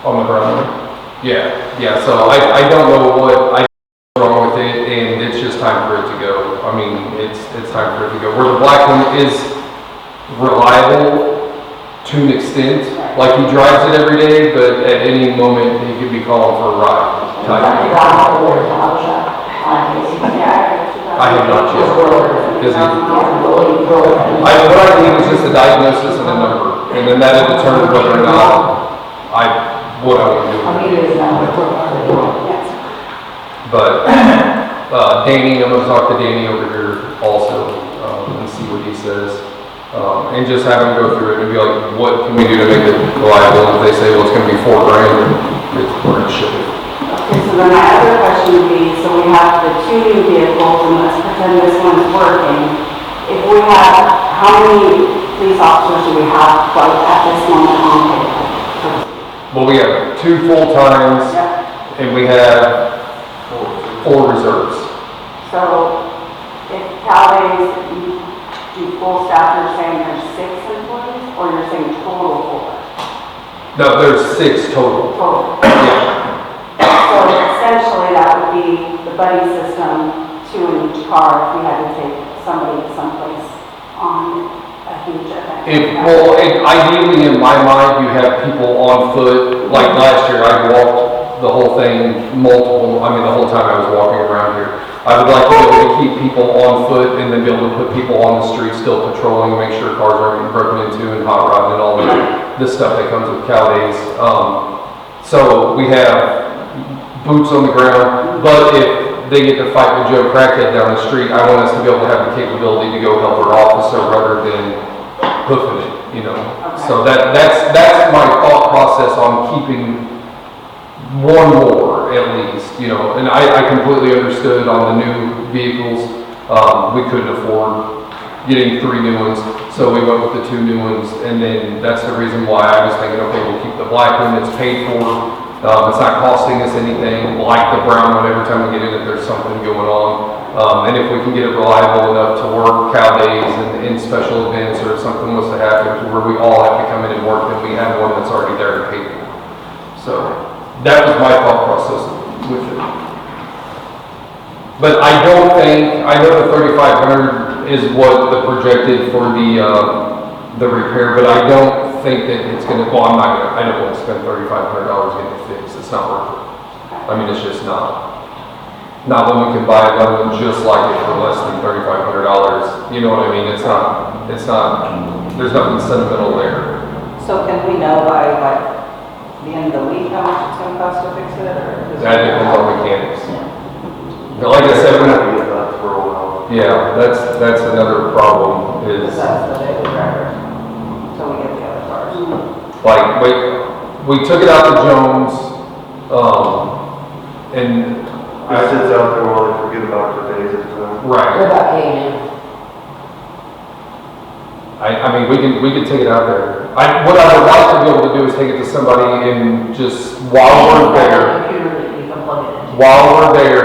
On the brown one? Yeah, so I don't know what's wrong with it, and it's just time for it to go. I mean, it's time for it to go. Where the black one is reliable to an extent, like he drives it every day, but at any moment he could be calling for a ride. Something about the word township. I have not yet. What I need is just a diagnosis and a number, and then that'll determine whether or not what I want to do. But, Danny, I'm gonna talk to Danny over here also, and see what he says. And just have him go through it and be like, what can we do to make it reliable? If they say, well, it's gonna be $4 grand, we're gonna ship it. Okay, so then my other question would be, so we have the 2 new vehicles, and let's pretend this one is working. If we have, how many police officers do we have, like, at this moment on payroll? Well, we have 2 full-times, and we have 4 reserves. So if Caldays, do full staff, you're saying there's 6 employees, or you're saying total 4? No, there's 6 total. Total. Yeah. So essentially, that would be the buddy system, 2 in each car, if we had to take somebody someplace on a huge event. Ideally, in my mind, you have people on foot. Like last year, I walked the whole thing the whole time I was walking around here. I would like to be able to keep people on foot and then be able to put people on the street still patrolling, make sure cars aren't getting broken into and hot rodded and all the stuff that comes with cow days. So we have boots on the ground, but if they get to fight with Joe Crackhead down the street, I want us to be able to have the capability to go help our officer rather than hoofing it, you know. Okay. So that's my thought process on keeping one more at least, you know. And I completely understood on the new vehicles, we couldn't afford getting 3 new ones, so we went with the 2 new ones, and then that's the reason why I was thinking, okay, we'll keep the black one, it's paid for. It's not costing us anything, like the brown one. Every time we get in it, there's something going on. And if we can get it reliable enough to work cow days and in special events, or if something was to happen to where we all have to come in and work, then we have one that's already there and paid for. So that was my thought process with it. But I know the 3,500 is what the projected for the repair, but I don't think that it's gonna, I don't want to spend $3,500 getting it fixed. It's not worth it. I mean, it's just not when we can buy another one just like it for less than $3,500. You know what I mean? It's not, there's nothing sentimental there. So can we know by like the end of the week how much it's gonna cost to fix it, or? That depends on mechanics. But like I said, that's another problem is, That's the daily driver, until we get the other cars. like, we took it out to Jones, and. It sits out there while they forget about it for days at a time. Right. What about K&M? I mean, we can take it out there. What I would like to be able to do is take it to somebody and just, while we're there, Computer that you can plug it into.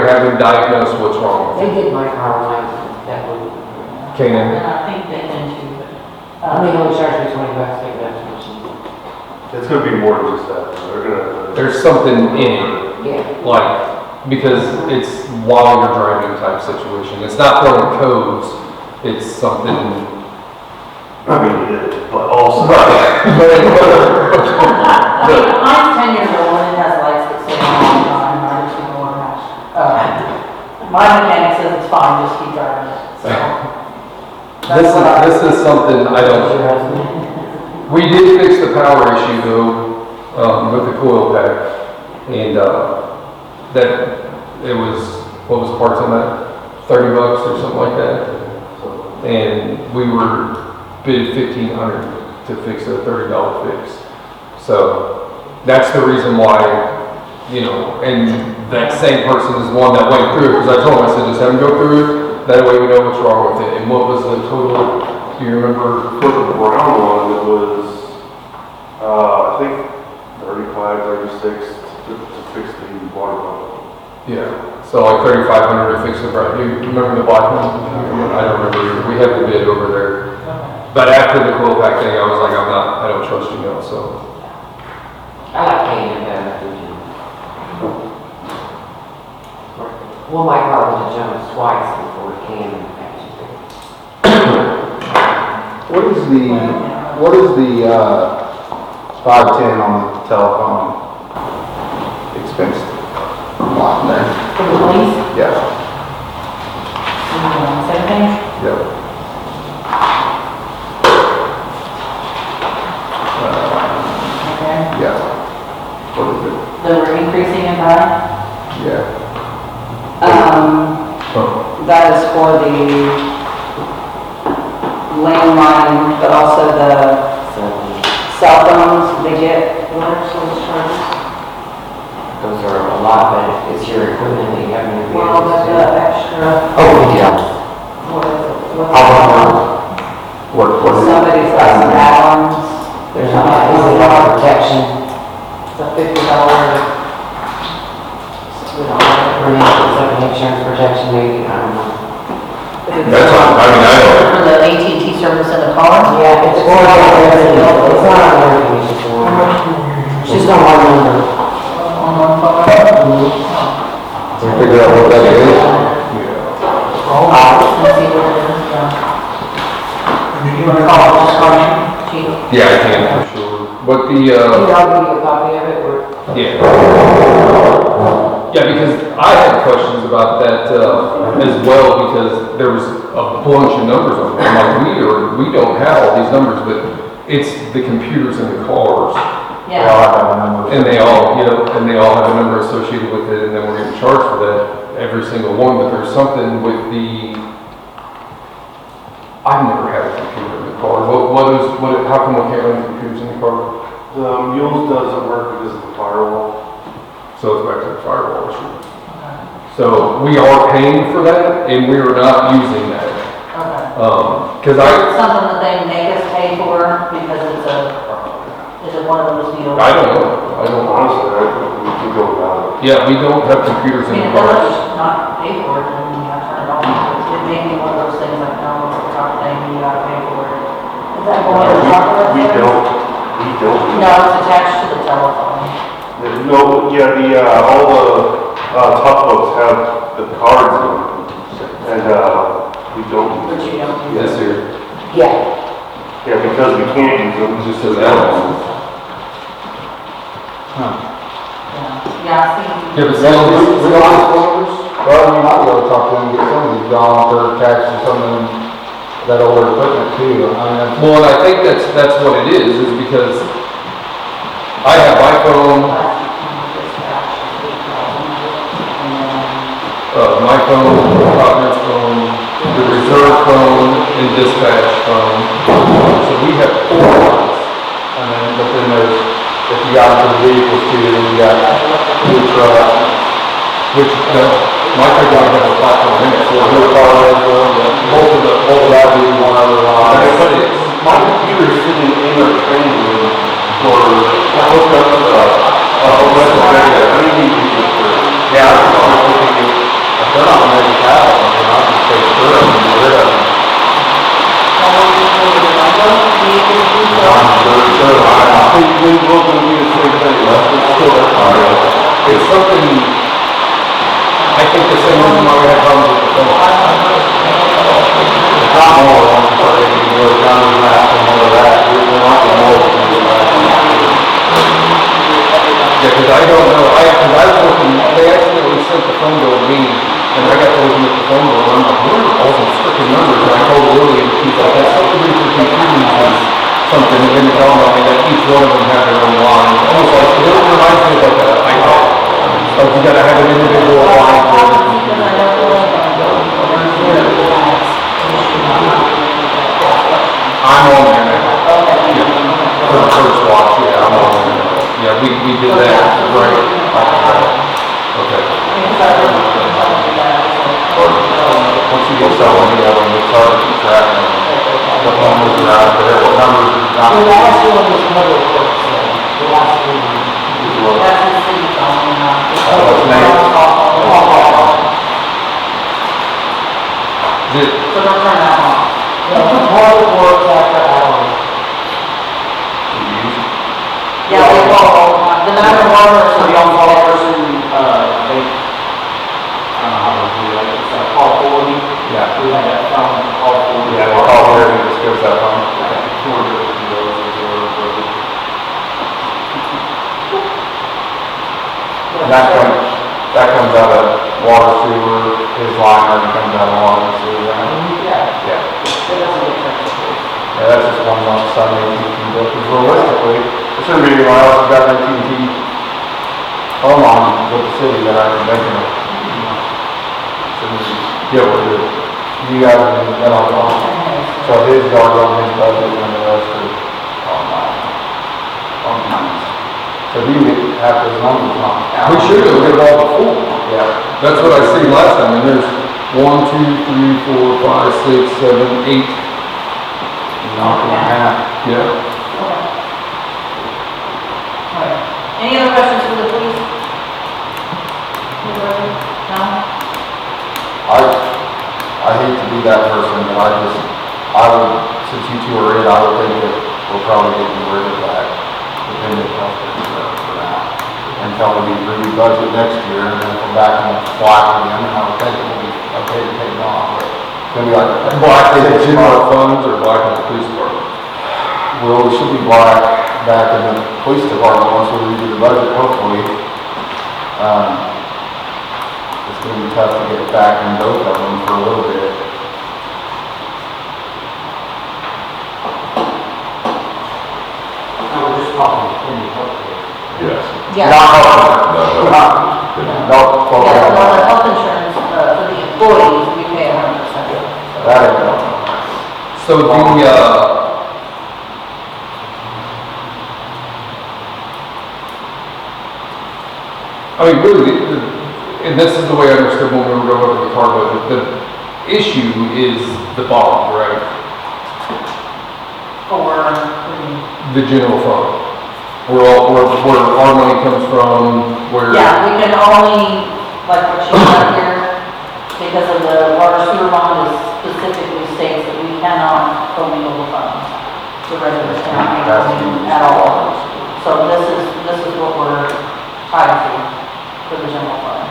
have them diagnose what's wrong with They did my car when that one. it. Canaan. And I think they can too, but. I mean, only charged me $20 to take it out to machine. It's gonna be more than just that. There's something in it, Yeah. like, because it's while you're driving type situation. It's not throwing codes, it's something. I mean, but also. I mean, mine's 10 years old and it has lights that say on, I just don't know what my mechanic says it's fine, just keep driving it, so. This is something I don't. We did fix the power issue though, with the coil pack, and that it was, what was parts on that? $30 or something like that. And we were bid $1,500 to fix a $30 fix. So that's the reason why, you know, and that same person is the one that went through it, because I told him, I said, just have him go through it, that way we know what's wrong with it. And what was the total, do you remember? For the brown one, it was, I think 35, 36 to fix the water pump. Yeah, so like 3,500 to fix the bright. You remember the black one? I don't remember. We had the bid over there. But after the coil pack thing, I was like, I don't trust you now, so. I like K&M better than you. Well, my car was a Jones twice before it came and What is the 510 on the telecom expense? line there. For the police, Yeah, same thing? yep. Okay. Yeah. What is it? So we're increasing it by? Yeah. That is for the landline, but also the cell phones they get. Water service charges. Those are a lot, but it's your equipment that you have in your Well, vehicles. but the extra, Oh, yeah. what is it? What's How that? long? What is it? Somebody's got some add-ons. There's a lot of protection. It's a $50. We don't have it. Or maybe it's like an insurance protection, maybe, I don't know. That's not, I mean, I don't, For the AT&T service in the car? Yeah, it's for everything. It's not on their information form. It's just on one number. On one car? Can you figure out what that is? Let's see what it is, You You wanna call it just call it, chief? Yeah, I can for sure. But the, I'll give you a copy of it, or yeah. Yeah, because I had questions about that as well, because there was a bunch of numbers on it. I'm like, we don't have all these numbers, but it's the computers in the cars. They all Yeah. have that number. And they all, and they all have a number associated with it, and then we're getting charged for that, every single one, but there's something with I've never had a computer in the car. How come we can't run computers in the car? The mules doesn't work because of the firewall. So it's back to the firewall issue. So we are paying for that, and we are not using that. Okay. Cause It's something that they make us pay for because is it one of those deals? I don't know, Honestly, I think we can go without it. yeah, we don't have computers I in mean, the if they'll cars. just not pay for it, then you have to turn it off. It may be one of those things like, no, it's a top thing, you gotta pay for it. Is that going to the software? We don't. No, it's attached to the telephone. No, yeah, all the, top books have the cards in them, and, we don't. But you don't do Yes, that. sir. yeah. Yeah, because we can't use them. It just says add-on. Yeah, I see. Yeah, but We see, don't have numbers? Well, you might be able to talk to them and get some of these gone for tax or something, that older equipment too. I mean, that's. well, and I think that's what it is because I have my phone, Providence phone, the reserve phone, and dispatch phone. So we have 4 lines. And then, but then there's, if you got into the vehicles too, then you got new truck, Which, my truck only has a platform in it, so new car rental, both of that would be one other line. but it's, My computer's sitting in the training room for, hooked up to the, Pennsylvania. I don't need to use it for. Yeah, I was thinking, if they're not gonna make it out, then I'll just take through them and get rid of them. I think we will do the same thing, it's still. it's something, I think the same reason why we have problems with the phone. It's not more, once you start making really county maps and all of that, there might be more than that. Yeah, because I don't know, because I was looking, they accidentally sent the phone bill to me, and I got to looking at the phone bill, and I'm like, where are all these freaking numbers? And I told Lily, and she's like, that's something to do with computers and something, and then it dawned on me that each one of them have their own line. Almost like, it reminds me of like an iPad. Like you gotta have an individual line for every computer. I'm on there now. Yeah. For the first watch, yeah, I'm on there now. Yeah, we did that, right? Okay. Once you get someone, you know, it's hard to keep track of what numbers are out there, what numbers are not. The last one was public works, the last one. That's the city phone, What's the name? So don't turn that on. Public works after hours. Yeah, they call, the 911 or So the something. on-call person, they, I don't know how to do that, it's like call 40. Yeah. We had that phone, call 40. Yeah, they call here and just goes that phone. And that's when That comes out of water sewer, his line already comes out of water sewer, right? Yeah, Yeah. it doesn't get touched. Yeah, that's just one lump sum AT&T bill, because realistically, it shouldn't be anyone else who's got an AT&T phone line with the city that I can make it. Shouldn't be, yeah, we're good. You guys are in that on the line. So his yard on his budget and the rest are on mine. On mine. So you have those numbers on. We should have looked at all before. Yeah. That's what I seen last time, and there's 1, 2, 3, 4, 5, 6, 7, 8. Knock them in half. Yeah. Okay. All right. Any other questions for the police? Anybody? No? I hate to be that person, but I would, since you two are in, I would think that we're probably getting rid of that dependent health insurance for now. Until we review budget next year, and then if we're back on black again, I would think it will be okay to take it off, but it's gonna be like. Black in the general funds or black in the police department? Well, we should be black back in the police department once we redo the budget, hopefully. It's gonna be tough to get back in both of them for a little bit. We're just talking any help here. Yes. Yeah. Not No, no. No, Yeah, well, the health insurance, for the employees, we pay 100%. that ain't no. So I mean, really, and this is the way I understood when we were going over the car budget, the issue is the bond, right? For, The general fund. Where our money comes from, where. yeah, we can only, like what she got here, because of the water sewer bond is specifically states that we cannot commingle the funds to regular county at all. So this is what we're tied to for the general fund.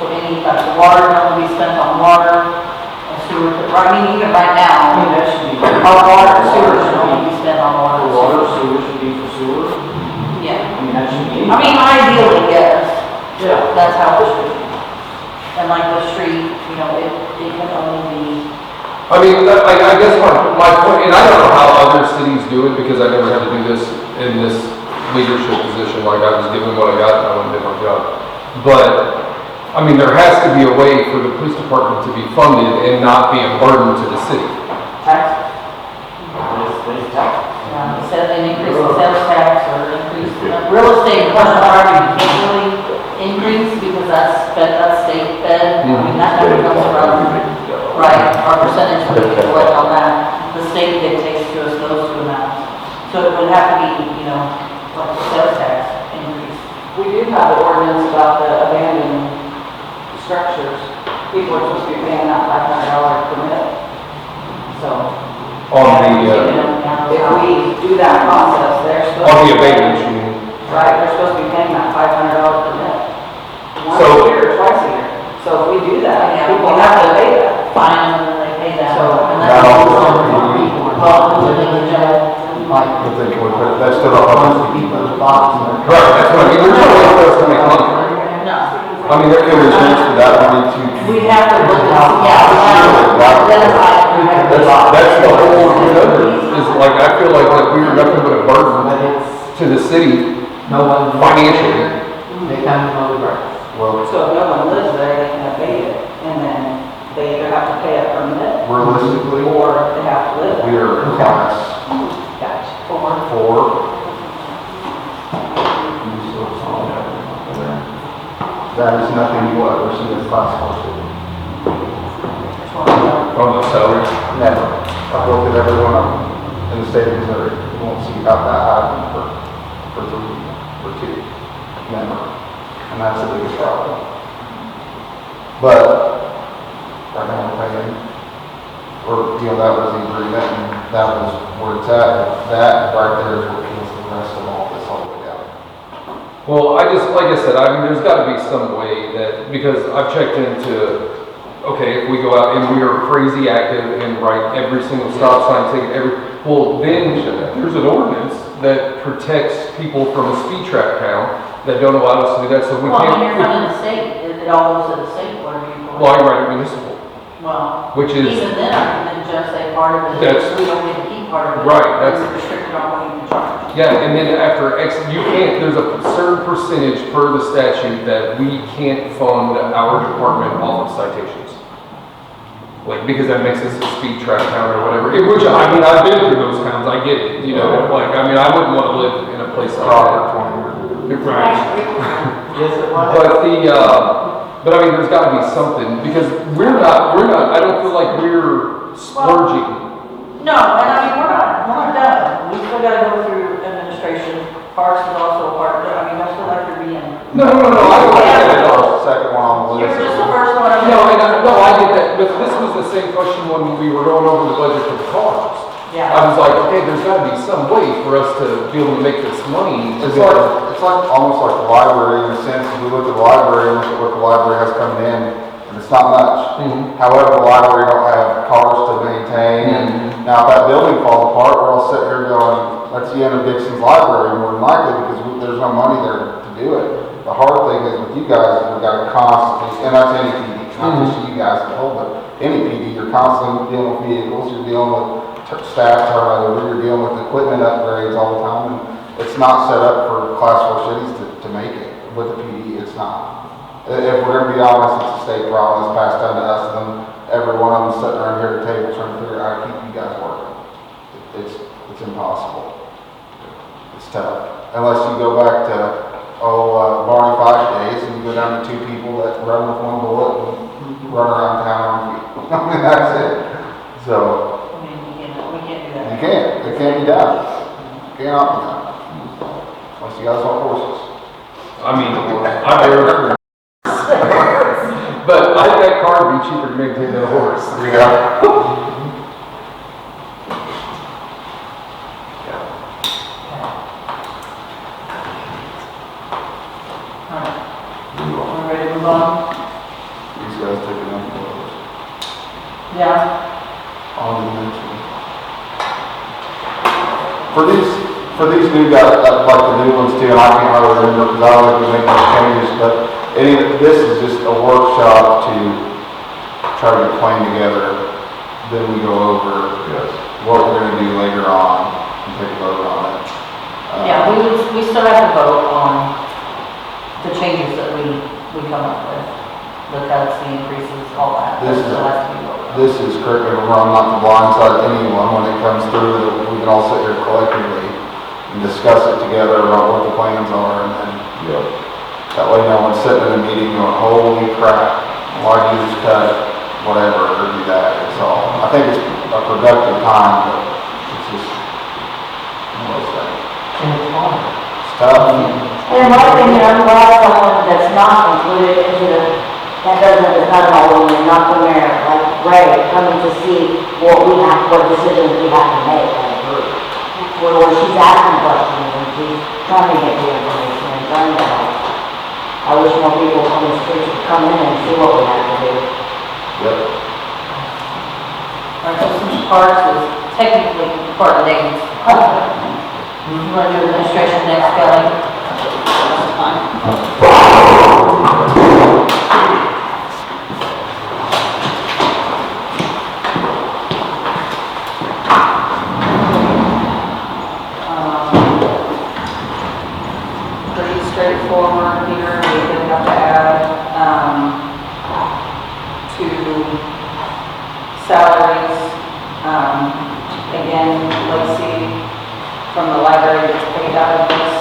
So any, like the water can be spent on water and sewer, I mean, even right now, that should be. our water and sewer should only be spent on water. For water, sewer should be for sewer. Yeah. That should be. I mean, ideally, yes. Yeah. That's how it should be. And like the street, you know, it can only be, I mean, I guess my point, and I don't know how other cities do it because I never had to do this in this leadership position, like I was given what I got and I went and did my job. But, I mean, there has to be a way for the police department to be funded and not be a burden to the city. Taxes. There's taxes. instead of an increase in sales tax or increase in real estate, commercial property, you can't really increase because that's state fed. I mean, that never comes from, right, our percentage that we collect on that. The state dictates to us those two amounts. So it would have to be, you know, like the sales tax increase. We do have an ordinance about the abandoned structures. People are supposed to be paying that $500 permit. So. On the, If we do that process, they're supposed to. on the abatement, you mean? Right, they're supposed to be paying that $500 permit. Once So- a year, twice a year. So if we do that, Yeah, people we have to pay that. Fine, and then they pay that. So- And Not that's all also the for time. people. Well, who's in the general, like, I think we put, that's still not up to people. Right, that's what I mean, there's no way for us to make money. no. I mean, there can be transfer that money to. We have to look at, yeah, we have to identify. That's the whole conundrum, is like, I feel like that we are nothing but a burden to the city No one. financially. They come to the work. Well, So if no one lives there, they can abate it. And then they either have to pay a permit realistically, or they have to live we there. are class Gotcha. 4. That is nothing you will ever see as class 4 city. On the salary. Never. I've looked at every one of them in the state of Missouri. You won't see about that high for 3, for 2. Never. And that's the biggest problem. But, right now we're paying, or, you know, that was the agreement and that was where it's at. That right there is what kills the rest of all this all the way down. Well, like I said, I mean, there's gotta be some way that, because I've checked into, okay, if we go out and we are crazy active and write every single stop sign ticket, well, then there's an ordinance that protects people from a speed trap town that don't allow us to do that, so we Well, can't. when you're running the state, it all goes to the state, whatever you call it. Well, I write it municipal, Well, which is, even then, I can just say part of it, That's- we don't get to keep part of it. Right, that's- It's restricted on what you can charge. yeah, and then after X, you can't, there's a certain percentage per the statute that we can't fund our department off of citations. Like, because that makes us a speed trap town or whatever, which, I mean, I've been through those towns, I get it, you know, like, I mean, I wouldn't want to live in a place like that. Right. Yes, it was. But I mean, there's gotta be something, because we're not, I don't feel like we're splurging. No, and I mean, we're not done. We still gotta go through administration. Parks is also a part, I mean, I still like to be in. No, I don't like that at all. Second one on the You list. were just the first one. No, I get that, but this was the same question when we were going over the budget for the cars. Yeah. I was like, okay, there's gotta be some way for us to be able to make this money. It's like, almost like the library in a sense, if we look at the library and look at what the library has coming in, and it's not much. Mhm. However, the library don't have cars to maintain, and now if that building falls apart, we're all sitting here going, that's the end of Dixon's library, more than likely, because there's no money there to do it. The hard thing is with you guys, is we gotta constantly, and that's any PD, not just you guys at home, but any PD, you're constantly dealing with vehicles, you're dealing with staff turnover, you're dealing with equipment upgrades all the time, and it's not set up for class 4 cities to make it with the PD, it's not. If we're gonna be honest, it's a state problem, it's passed down to us, and then every one of them sitting around here at the table trying to figure out how to keep you guys working. It's impossible. It's tough. Unless you go back to, Barney 5 days, and you go down to 2 people that run with one bullet and run around town on feet. I mean, that's it. So, I mean, we can't do that. you can't. It can't be done. It cannot be done. Unless you guys want horses. I mean, I bear but I think that car would be cheaper to maintain than a horse. Yeah. We're ready to move on? These guys taking up photos. Yeah. On the mention. For these new guys, like the new ones too, and I can't hardly remember because I don't think we make those changes, but this is just a workshop to try to get a plan together. Then we go over what we're gonna do later on and take a vote on it. Yeah, we still have to vote on the changes that we come up with. The cuts, the increases, all that. This is- Still has to be voted on. This is correct, and I'm not to blindside anyone when it comes through, that we can all sit here collectively and discuss it together about what the plans are, and then that way no one's sitting in a meeting going, holy crap, why do you just cut whatever, or do that, it's all, I think it's a productive time, but it's just, one of those things. And it's hard. It's tough. And in my opinion, I'm glad someone that's not included into it's not an alderman, not the mayor, like Ray, coming to see what decisions we have to make as a group. Where she's asking questions and she's trying to get the information and trying to help. I wish more people from the streets would come in and see what we have to do. Yep. Our systems parks is technically part of names. You want to do administration next, Kelly? That's fine. Pretty straightforward here. We did have to add, to salaries. Again, Lacey from the library gets paid out of this.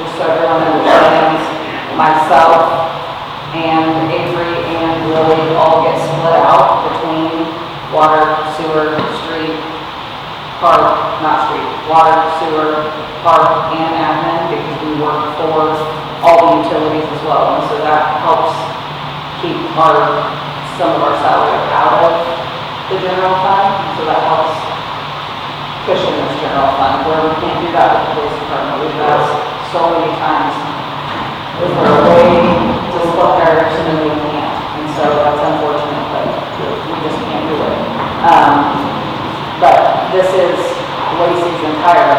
Just so everyone understands, myself and Avery and Lily all get split out between water, sewer, street, park, not street, water, sewer, park, and admin, because we work for all the utilities as well. And so that helps keep some of our salary out of the general fund. So that helps cushion this general fund, where we can't do that with the police department. We've asked so many times, is there a way to split direction, and we can't. And so that's unfortunate, but we just can't do it. But this is Lacey's entire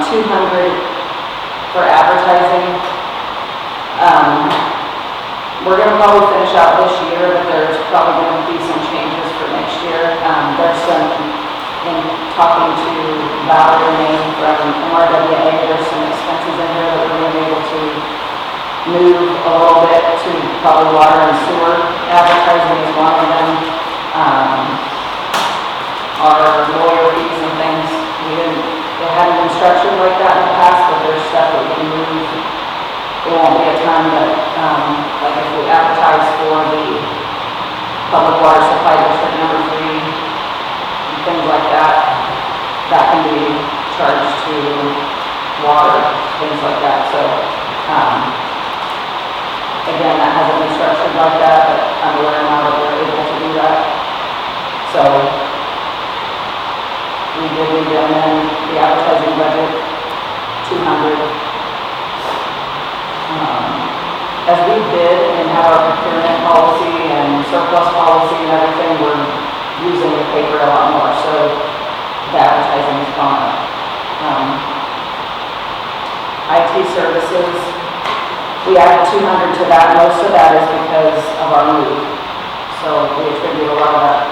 200 for advertising. We're gonna probably finish out this year, but there's probably gonna be some changes for next year. There's some, in talking to Valerie Main from MRWA, there's some expenses in here that we're gonna be able to move a little bit to probably water and sewer. Advertising is one of them. Our lawyer fees and things, it hadn't been structured like that in the past, but there's stuff that we can move. It won't be a ton, but, like if we advertise for the public water supply district number 3, and things like that, that can be charged to water, things like that, so, again, that hasn't been structured like that, but I'm aware now that we're able to do that. So, we did need to amend the advertising budget, 200. As we bid and have our procurement policy and surplus policy and everything, we're using the paper a lot more, so the advertising has gone up. IT services, we added 200 to that. Most of that is because of our move. So we attribute a lot of that,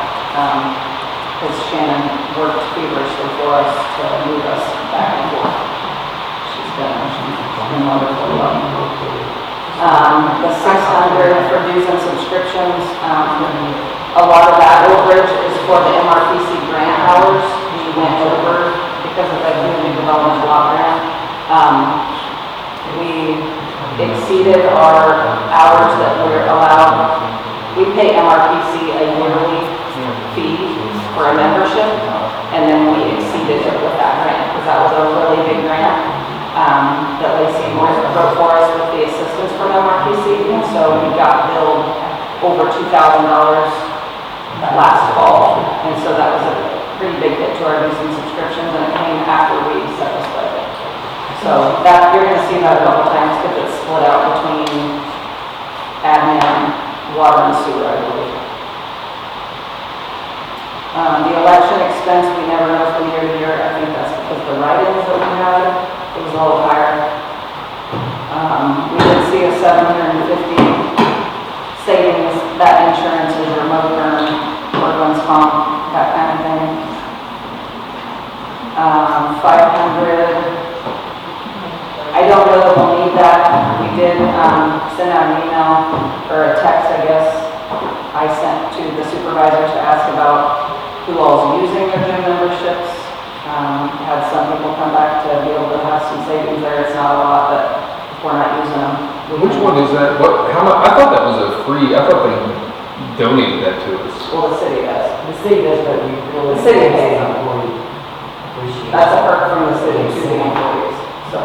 because Shannon worked feverishly for us to move us back and forth. She's been wonderful. The 600 for dues and subscriptions, a lot of that overage is for the MRPC grant hours. We went over because of the community development block grant. We exceeded our hours that we're allowed. We pay MRPC a yearly fee for a membership, and then we exceeded it with that grant because that was a really big grant. That Lacey wrote for us with the assistance from MRPC, and so we got billed over $2,000 last fall, and so that was a pretty big hit to our dues and subscriptions, and it came after we set this budget. So that, you're going to see that a couple times because it's split out between admin, water, and sewer, I believe. The election expense, we never know from year to year. I think that's because the write-ins that we had, it was a little higher. We did see a 750 savings. That insurance is remote burn, workman's comp, that kind of thing. 500. I don't know that we'll need that. We did send out an email, or a text, I guess, I sent to the supervisor to ask about who all is using their gym memberships. Had some people come back to be able to have some savings there. It's not a lot, but if we're not using them. Which one is that? What, how much? I thought that was a free, I thought they donated that to us. Well, the city does. The city does, but we really. The city pays. Appreciate That's a perk from the city to the employees, so.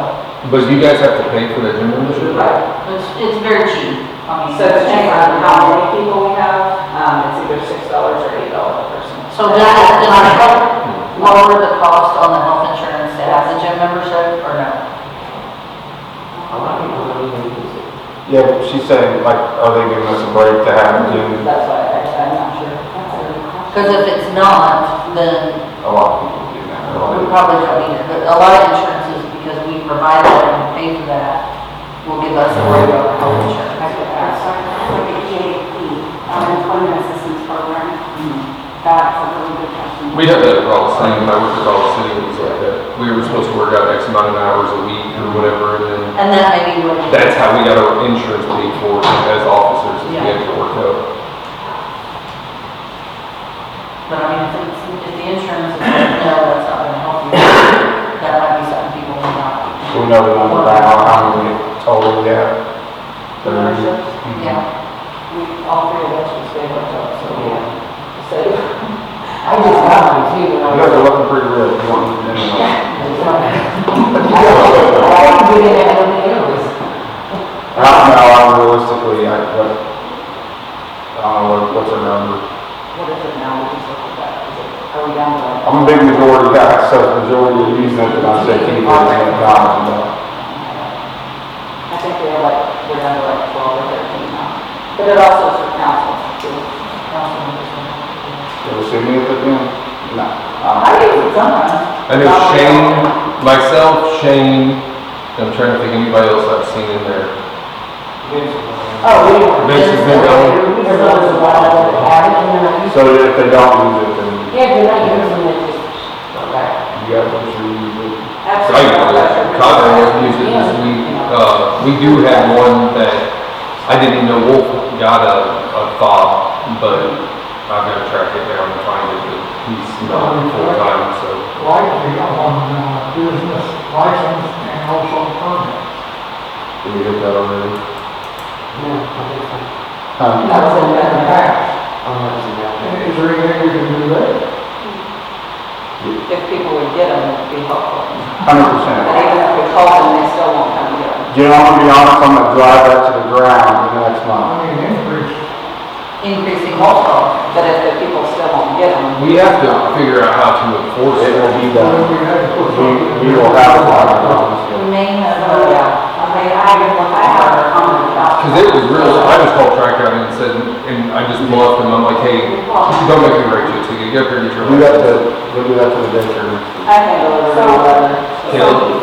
But you guys have to pay for that gym membership? Right. It's very cheap. I mean, So depending on how many people we have, it's either $6 or $8 a person. So does it lower the cost on the health insurance to have the gym membership, or no? A lot of people don't even use it. Yeah, but she's saying, like, are they giving us a break to have to? That's why I'm not sure. Because if it's not, then A lot of people do that. we probably don't need it. But a lot of insurances, because we provide that and pay for that, will give us a rate of health insurance. Like the EAP, Employment Assistance Program. That's a really good question. We have that across the same, I work across the city, it was like that. We were supposed to work out X amount of hours a week or whatever, and then And that may be what it is. that's how we got our insurance paid for as officers, is we Yeah. had to work out. But I mean, if the insurance is like, no, that's not gonna help you, that might be something people will not. We know the number now, how many total we have. Memberships? Yeah. All three of us should stay with us, so yeah. So, I just got mine too, You when I guys was. are looking pretty real. You want me to know? I didn't get in anything else. I don't know, realistically, I don't know, what's our number? what is it now? We just look at that. Are we down to like? I'm a big majority guy, so the majority of using it, and I say keep it, I think we're down to like 12 or 13 now. But it also is for council too. Council members. You ever see me at the gym? No. I use it sometimes. I know Shane myself, Shane, I'm trying to think of anybody else I've seen in there. Oh, we. Vince has been going. So if they don't use it, then Yeah, they're not using it, just, okay. you guys will sure use it. Connor hasn't used it this week. We do have one that I didn't even know Wolf got a fob, but I've got to track it down and find it, but he's not full time, so. Likely on business license and also permit. Did we get that already? That was in the past. Is there anything we can do there? If people would get them, it'd be helpful. 100%. But even if we call them, they still won't come get them. You know, I'm gonna be honest, I'm gonna drive that to the ground in the next month. I mean, increase. Increasing most of them, but if the people still won't get them. We have to figure out how to enforce It it. will be So done. we had to put something. We will have a lot of problems. We may have, So, yeah, I have a comment about. Cause it was real, I just called track out and said, and I just bluffed him, I'm like, hey, don't make me write you a ticket, get up here and get your Do that license. we'll do that to the daycare. I handle it So- really well. So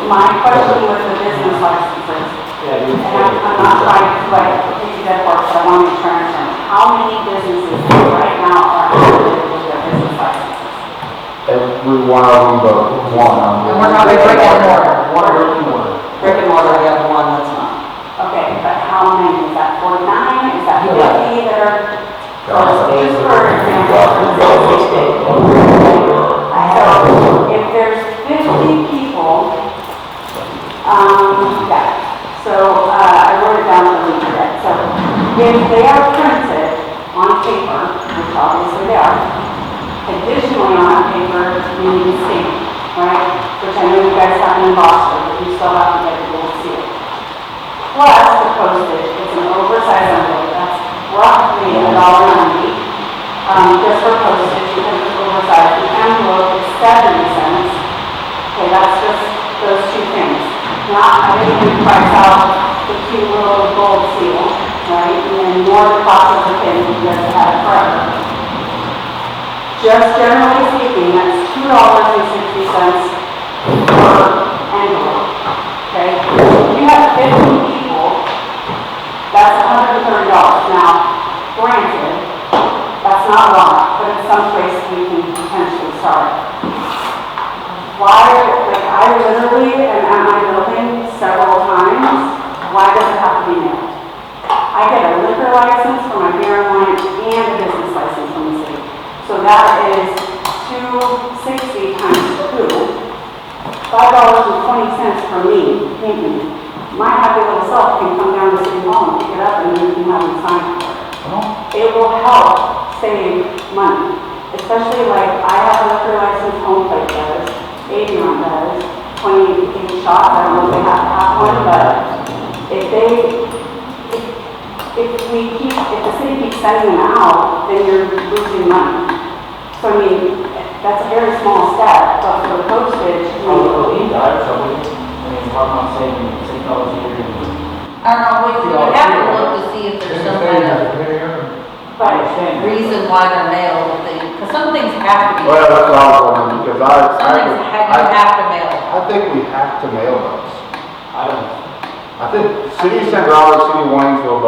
my question with the business licenses, and I'm not trying to like take you that far, but I want to make sure I understand. How many businesses right now are active with their business licenses? Every one of them but one. and we're not brick and mortar. Brick and mortar, we have one that's not. Okay, but how many? Is that 49? Is that 50 that are? Just for example. So if there's 50 people, I wrote it down for you today. So if they are printed on paper, which obviously they are, additionally on that paper, you need to stamp, right? Which I know you guys have in Boston, but you still have to get the little seal. Plus the postage, it's an oversized envelope, that's roughly $1.90. Just for postage, because it's oversized, the envelope is 70 cents. Okay, that's just those two things. I didn't even price out the cute little gold seal, right? And then more the cost of the thing, you guys have it forever. Just generally speaking, that's $2.60 per envelope, okay? If you have 50 people, that's $130. Now, granted, that's not a lot, but in some place we can potentially start. Why, like, I literally am at my building several times, why does it have to be mailed? I get a liquor license for my beer and wine and a business license from the city. So that is $2.60 times 2, $5.20 for me, painting. My happy little self can come down to City Hall and pick it up and you can have it signed for it. It will help save money, especially like I have a liquor license, Home Plate does, Avion does, 28 shots, I don't know if they have to have one, but if the city keeps sending them out, then you're losing money. So I mean, that's a very small step, but for the postage, So we talking about saving $6 a year. I don't know, we would have to look to see if there's some kind of but reason why they're mailed, because some things have to be. Well, that's what I was wondering, because Some things you have to mail. I think we have to mail those. I don't. I think City of St. Robert, City of Waynesville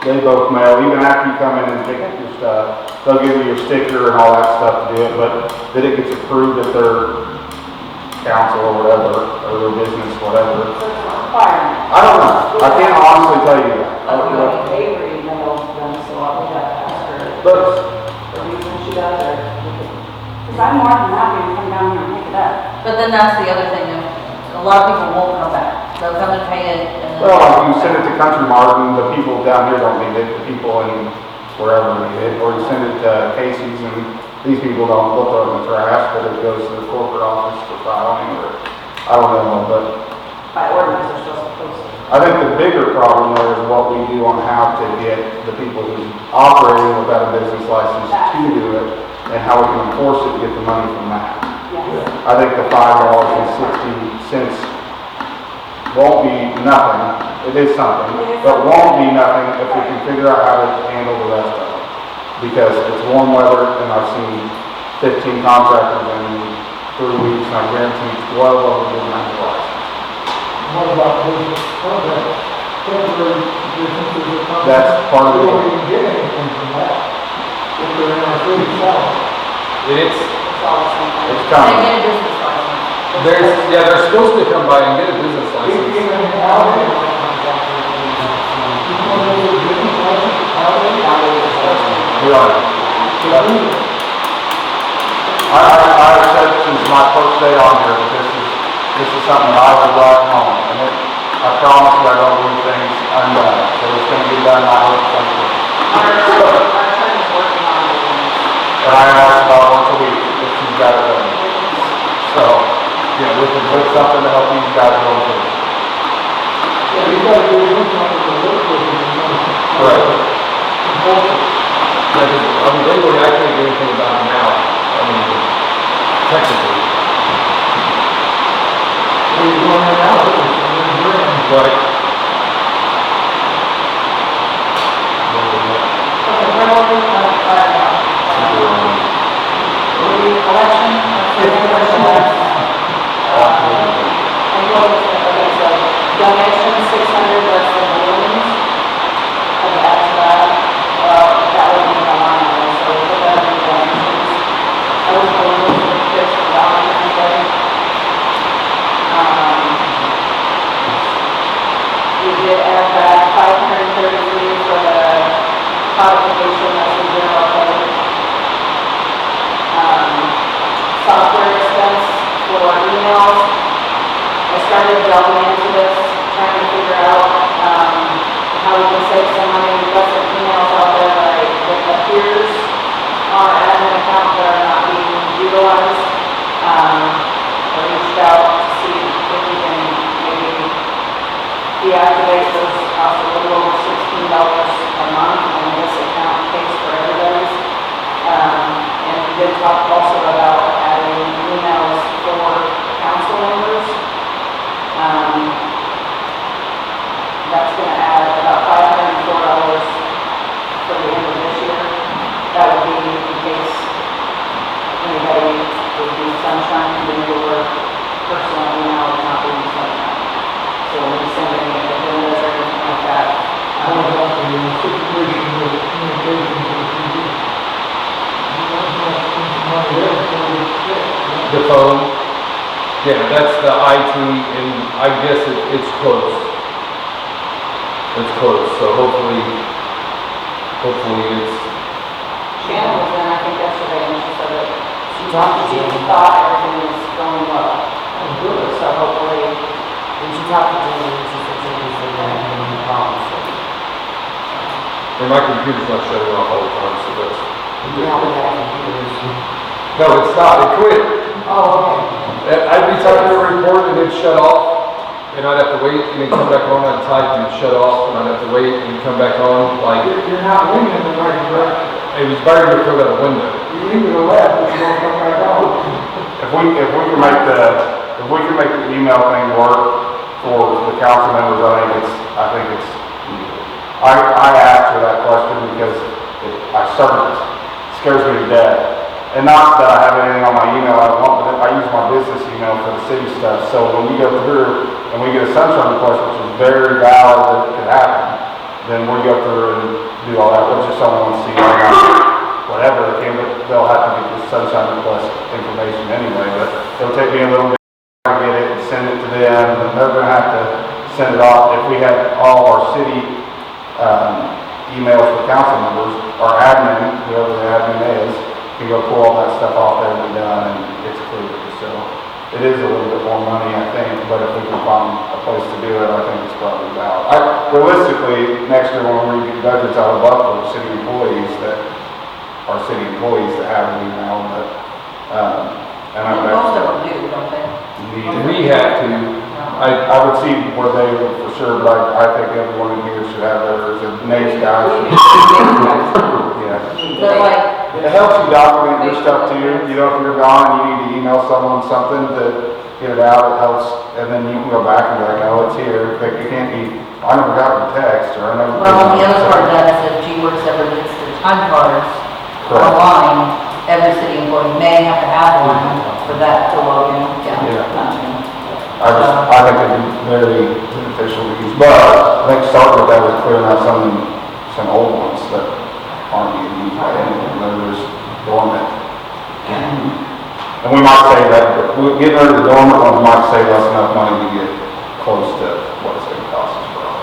they both mail, even after you come in and pick up your stuff, they'll give you your sticker and all that stuff to do it, but then it gets approved at their council or whatever, or their business, whatever. it's a requirement. I don't know, I can't honestly tell you that. Avery mails them, so I would have to ask her But, the reason she does it. Because I'm more than happy to come down here and pick it up. But then that's the other thing, a lot of people won't come back. They'll come and pay it and then. well, like you send it to Country Martin, the people down here don't need it, the people in wherever need it, or you send it to Casey's and these people don't look throw it in the trash, but it goes to the corporate office for filing, or, I don't know, but By ordinance, they're supposed to post it. I think the bigger problem there is what we do on how to get the people who's operating without a business license to do it, and how we can enforce it and get the money from that. Yes. I think the $5.60 won't be nothing, it is something, but won't be nothing if we can figure out how to handle the rest of it. Because it's warm weather, and I've seen 15 contractors in 3 weeks, and I guarantee 12 of them will not be licensed. What about business permits, temporary businesses or something? That's part of We it. don't even get anything from that. If they're in our city south. It's, It's all the same thing. It's They coming. get a business license. they're supposed to come by and get a business license. Even out there. You want to do a business license out there? We are. I said since my first day on here, that this is something that I would like home, and I promise you I don't leave things undone, so it's gonna get done, I hope, someday. Our attorney's working on it. And I ask about once a week if she's got it done. So, with something to help these guys go through. Yeah, you gotta do something to work with. Correct. I mean, legally, I can't do anything about it now. I mean, technically. We're going out, we're Right. Okay, where are we on the fire now? The election, okay, so donation 600, that's the balloons. And add to that, that would be the line item, so we'll put that in the donations. Those balloons are fixed for Valentine's Day. We did add back 533 for the codification, that's the general code. Software expense for emails. I started delving into this, trying to figure out, how we can save some money. We've got some emails out there that appears on our admin account that are not being utilized. I reached out to see if we can maybe deactivate those, cost a little over $16 a month, and this account pays for everybody's. And we did talk also about adding emails for council members. That's gonna add about $504 for the end of this year. That would be in case anybody would be sunshine, and your personal email is not being sunshine. So when you send any agendas or anything like that, What about the situation with communication to the TV? You want to spend some money there before we get it. The phone, yeah, that's the IT, and I guess it's close. It's close, so hopefully it's, Shannon was in, I think yesterday, and she said that she thought everything was going well. Oh, good. So hopefully, When she talked to Jamie, she said Jamie said that had any problems. and my computer's not shutting off all the time, so that's. Yeah, we got computers. No, it's not, it quit. Oh, okay. I'd be typing a report and it'd shut off, and I'd have to wait, and then come back on, I'd type and it'd shut off, and I'd have to wait and come back on, like, You're not leaning in the right direction. it was better to throw out a window. You lean to the left, but you don't come back out. If we can make the email thing work for the council members, I think it's needed. I asked her that question because it scares me to death. And not that I have anything on my email I don't want, but I use my business email for the city stuff. So when we go through and we get a sunshine request, which is very valid that it could happen, then we go through and do all that, which is someone wants to see whatever they can, but they'll have to get the sunshine request information anyway. But it'll take me a little bit to get it and send it to them, and they're gonna have to send it off. If we had all our city emails for council members, our admin, whoever the admin is, can go pull all that stuff off there and be done, and it's clear. So it is a little bit more money, I think, but if we can find a place to do it, I think it's probably valid. Realistically, next year when we get budgets out of Buffalo, city employees that have an email, but, and I would Most of actually them do, don't they? need. We have to, I would see where they would for sure, but I think everyone in here should have theirs, and Nate's guys. Yeah. But like, It helps you document your stuff too. You know, if you're gone and you need to email someone something to get it out, it helps. And then you can go back and be like, oh, it's here. But you can't be, I never got your text, or I never. well, the other part of that is if G-Works ever gets the time cards Correct. online, every city employee may have to have one for that to log in. Yeah. Yeah. I think it'd be very beneficial to use, but I think starting with that was clearing out some old ones that aren't being used by anyone, they're just dormant. And we might save that, but getting rid of the dormant ones might save us enough money to get close to what it's gonna cost us for all.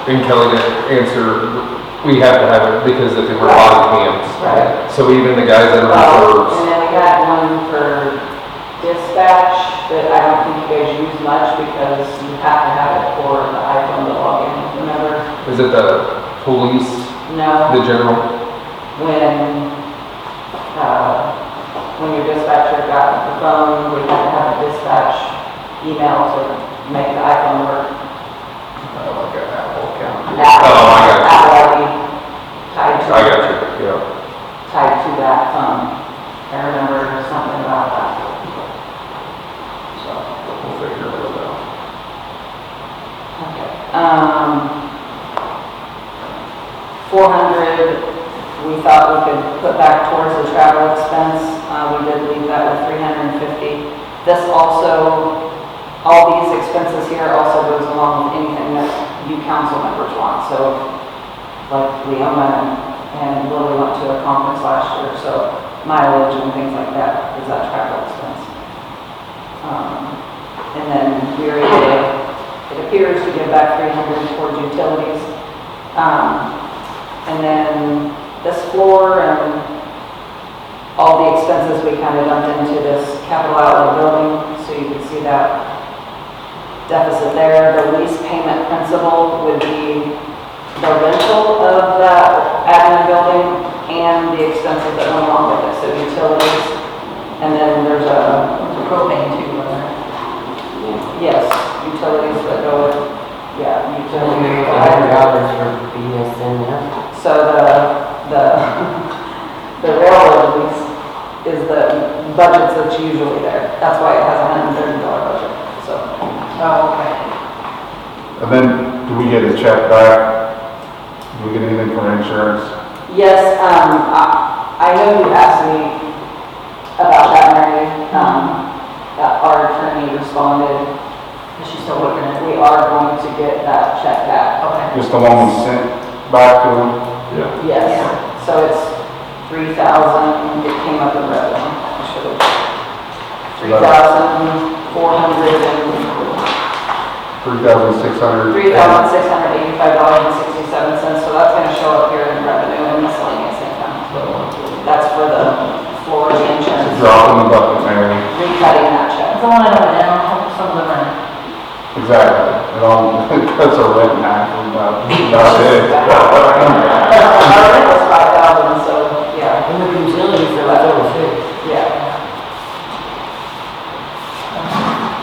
And Kelly, to answer, we have to have it because if it were body cams. Right. So even the guys that are And reserves, then we had one for dispatch that I don't think you guys use much because you have to have it for the iPhone to log in, remember? is it the police, No, the general? when your dispatcher got the phone, we had to have a dispatch email to make the iPhone work. Like an Apple account. Oh, I got you. Apple ID tied to. I got you, yeah. Tied to that, I remember something about that. So, We'll figure it out. okay. 400, we thought we could put back towards the travel expense. We did leave that with 350. This also, all these expenses here also goes along with anything that you council members want. So, like Leoma and Lily went to a conference last year, so mileage and things like that is that travel expense. And then we were able to, it appears to give back 300 towards utilities. And then this floor and all the expenses we kind of dumped into this capital outlay building, so you can see that deficit there. The lease payment principal would be the rental of that admin building and the expenses that went along with it, so utilities. And then there's a Propane too, wasn't it? yes, utilities that go with, yeah, utilities. $100 for BSN now. So the railroad lease is the budgets that's usually there. That's why it has a $130 budget, so. Oh, okay. And then, do we get a check back? Do we get anything for insurance? Yes, I know you asked me about that, Mary. Our attorney responded, Is she still working it? we are going to get that check back. Okay. Just the one we sent back to them? Yeah. Yes, so it's 3,000, it came up in revenue, I should have. 3,400 and $3,600. $3,685.67, so that's gonna show up here in revenue and miscellaneous income. That's for the floor It's a insurance, drop in the bucket, Mary. recutting that check. It's the one I know, and I'll help some of them run. Exactly. It all, that's a rent and half of about it. Our rent was 5,000, so, yeah, And the utilities are like over $6. yeah.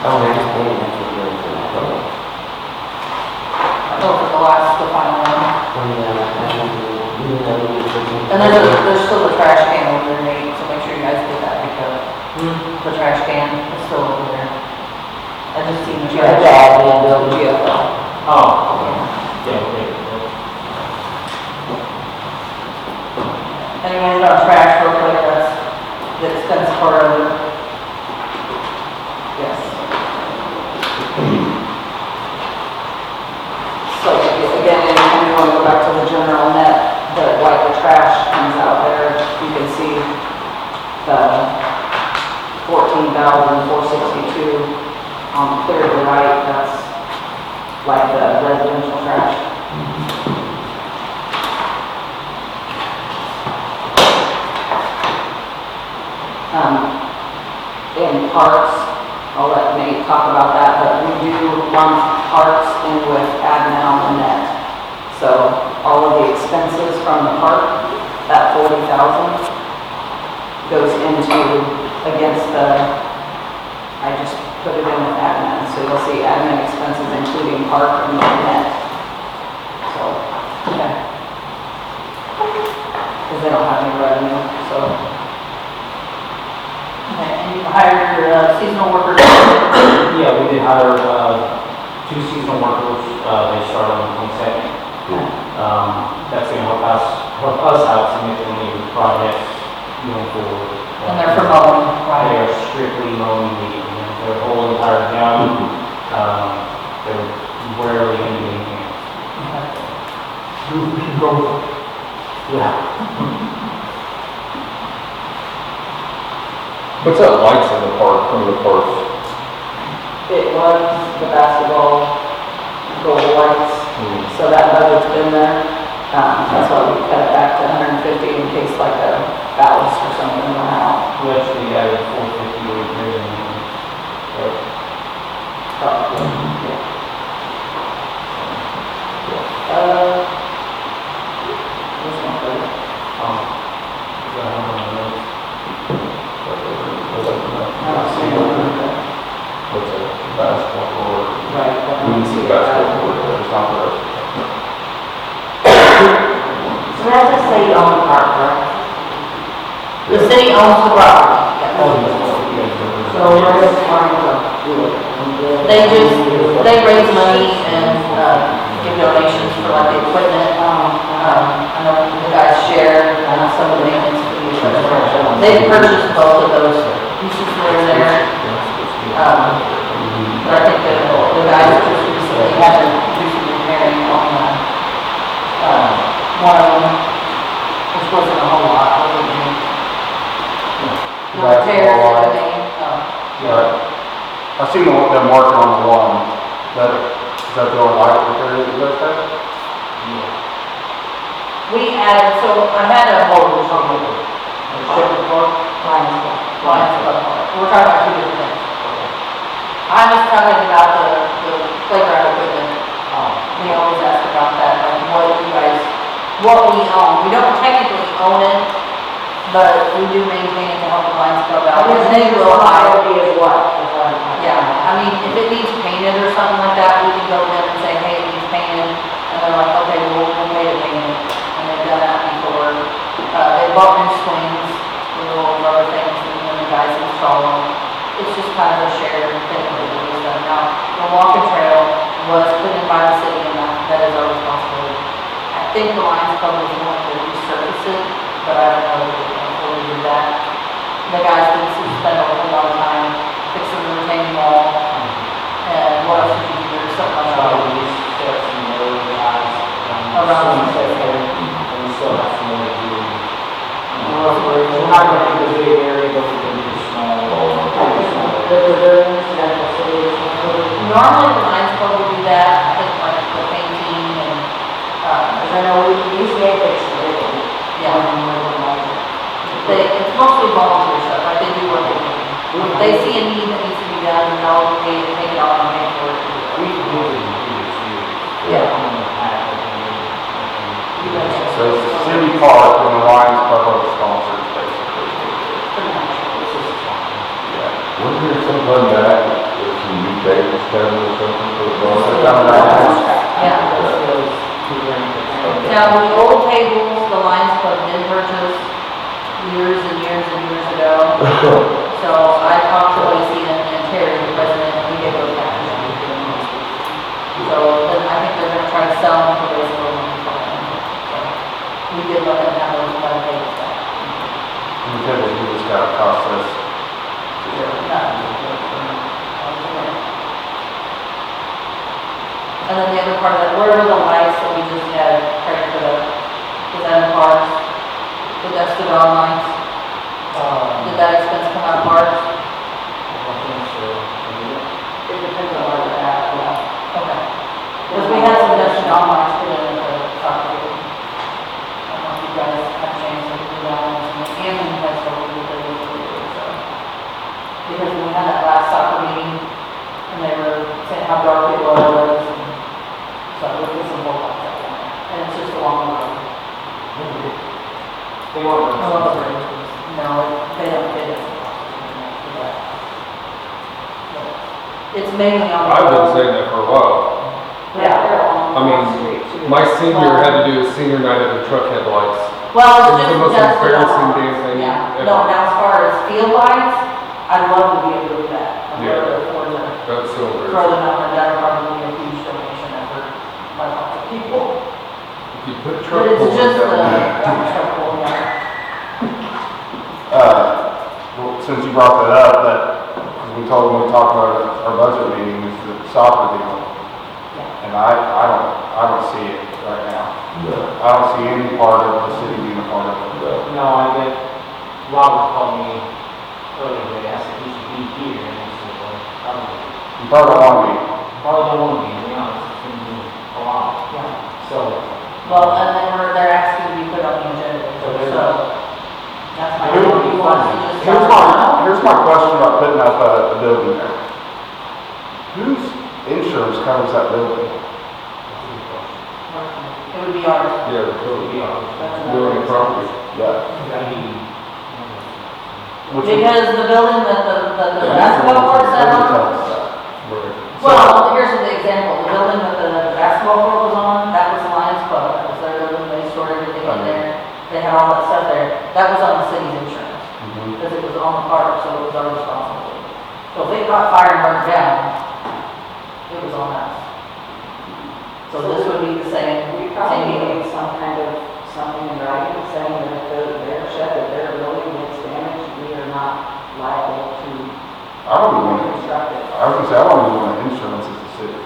Oh, they're just paying extra for that. Oh, for the last, the final one. And there's still the trash can over there, Nate, so make sure you guys get that because the trash can is still over there. I just seen the trash. Oh, yeah, okay. Anyone know trash real quick, that's the expense part of it. Yes. So again, anytime you want to go back to the general net, like the trash comes out there, you can see the 14,462 on clear to the right, that's like the residential trash. In parks, I'll let Nate talk about that, but we do lump parks in with admin on the net. So all of the expenses from the park, that 40,000 goes into, against the, I just put it in with admin. So you'll see admin expenses including park and the net. So, Okay. because they don't have any revenue, so. Okay, and you hired your seasonal workers. Yeah, we did hire, 2 seasonal workers, they start on the 22nd. That's gonna help us out significantly projects going forward. And they're for mowing, They right? are strictly mowing weed, their whole entire job, they're rarely going to do anything else. Do we should go, Yeah. What's that lights in the park, from the parks? It was the basketball goal lights, so that budget's been there. That's why we cut it back to 150 in case like a ballast or something went out. We actually added 450 to repair them. Probably, yeah. Where's my budget? I don't see it on the, What's a basketball court? right. I We don't can see see it. basketball court, but it's not for us. So that's just say you own the park, right? The city owns the property. So we're just trying to do it. They raise money and, give donations for like the equipment. I know the guys share, some of the maintenance for the equipment. They purchased both of those pieces that are there. But I think the guys just recently had to do some repairing on, one of them, which wasn't a whole lot, other than the repairs that they made. Right. I seen them marking on the one, is that the only light repair that you guys have? We added, so I had a whole, we're talking about Lions Club Park. We're talking about two different things. I was talking about the playground equipment. We always ask about that, like what we own. We don't technically own it, but we do maintain it to help the Lions Club out. And they will hire. Is what? Yeah, I mean, if it needs painted or something like that, we can go to them and say, hey, it needs painted. And they're like, okay, we'll pay to paint it. And they've done that before. They bought new swings, little other things, and then the guys install them. It's just kind of a shared thing that we do. Now, the walking trail was put in by the city, and that is our responsibility. I think the Lions Club was going to resurface it, but I don't know if they can fully do that. The guys did spend a whole lot of time fixing the retaining wall. And what else did you do? There's something like that. Around the city. And we still have some more to do. We're not going to The big area, but we can do the small. the pavilions, that's the city is included. Normally, the Lions Club will do that, I think like the painting and, Because I know we used to get fixed everything. it's mostly volunteer stuff, like they do what they can. If they see a need that needs to be done, they'll pay to take it on and pay for it. We can do it in previous years. Yeah. So it's the city park and the Lions Club are the sponsors, basically. Wasn't there sometime back, there's some new tables coming or something for the bar? Yeah. Now, the old tables, the Lions Club did purchase years and years and years ago. So I talked to Lacey and Terry, the president, and we gave those back to them. So then I think they're gonna try to sell them for basically money for them. So we did let them have those metal tables back. We said that you just got a process. And then the other part of that, where were the lights that we just had Craig put up? Was that in parks? The Dust to Dawn lights? Did that expense come out of parks? It depends on where they're at, yeah. Okay. Because we had some Dust to Dawn lights put in at the soccer field. I don't know if you guys had a chance to do that one, and then that's what we did, so. Because when we had that last soccer meeting, and they were saying how dark it was, and so we put some more lights up there. And it's just along the road. They want No, they don't get it. It's mainly on. I've been saying that for a while. Yeah, they're on I mean, the street too. My senior had to do a senior night at the truck headlights. Well, It was it's the just most Dust to embarrassing Dawn. damn thing Yeah, ever. no, now as far as field lights, I'd love to be able to do that. Yeah. For the, That's so for weird. the number, that would probably be a huge donation effort by lots of people. If you put But truck it's pullers just the, down there. truck pull, yeah. since you brought that up, that, because we told them we talked about it at our budget meeting, is the soccer deal. And I don't see it right now. No. I don't see any part of the city being a part of it. No, I get, Robert called me earlier today, asked if he should be here, and I said, well, probably. You probably don't want to be. Probably don't want to be, to be honest, it's going to be a lot. Yeah. So, Well, and they're asking to be put on the agenda, so that's my, he wants to just. Here's my question about putting up a building there. Whose insurance covers that building? It would be ours. Yeah, it would be ours. building property. Yeah. It's gotta be. Because the building that the basketball court set on, well, here's the example, the building that the basketball court was on, that was Lions Club, that was their building, they stored everything in there, they had all that stuff there, that was on the city's insurance, because it was on the park, so it was our responsibility. So if it got fire and burned down, it was on us. So this would be the same, We probably deal. need some kind of, something in writing saying that if their shed, if their building gets damaged, we are not liable to I don't even want to, reconstruct it. I was gonna say, I don't even want insurance as a city.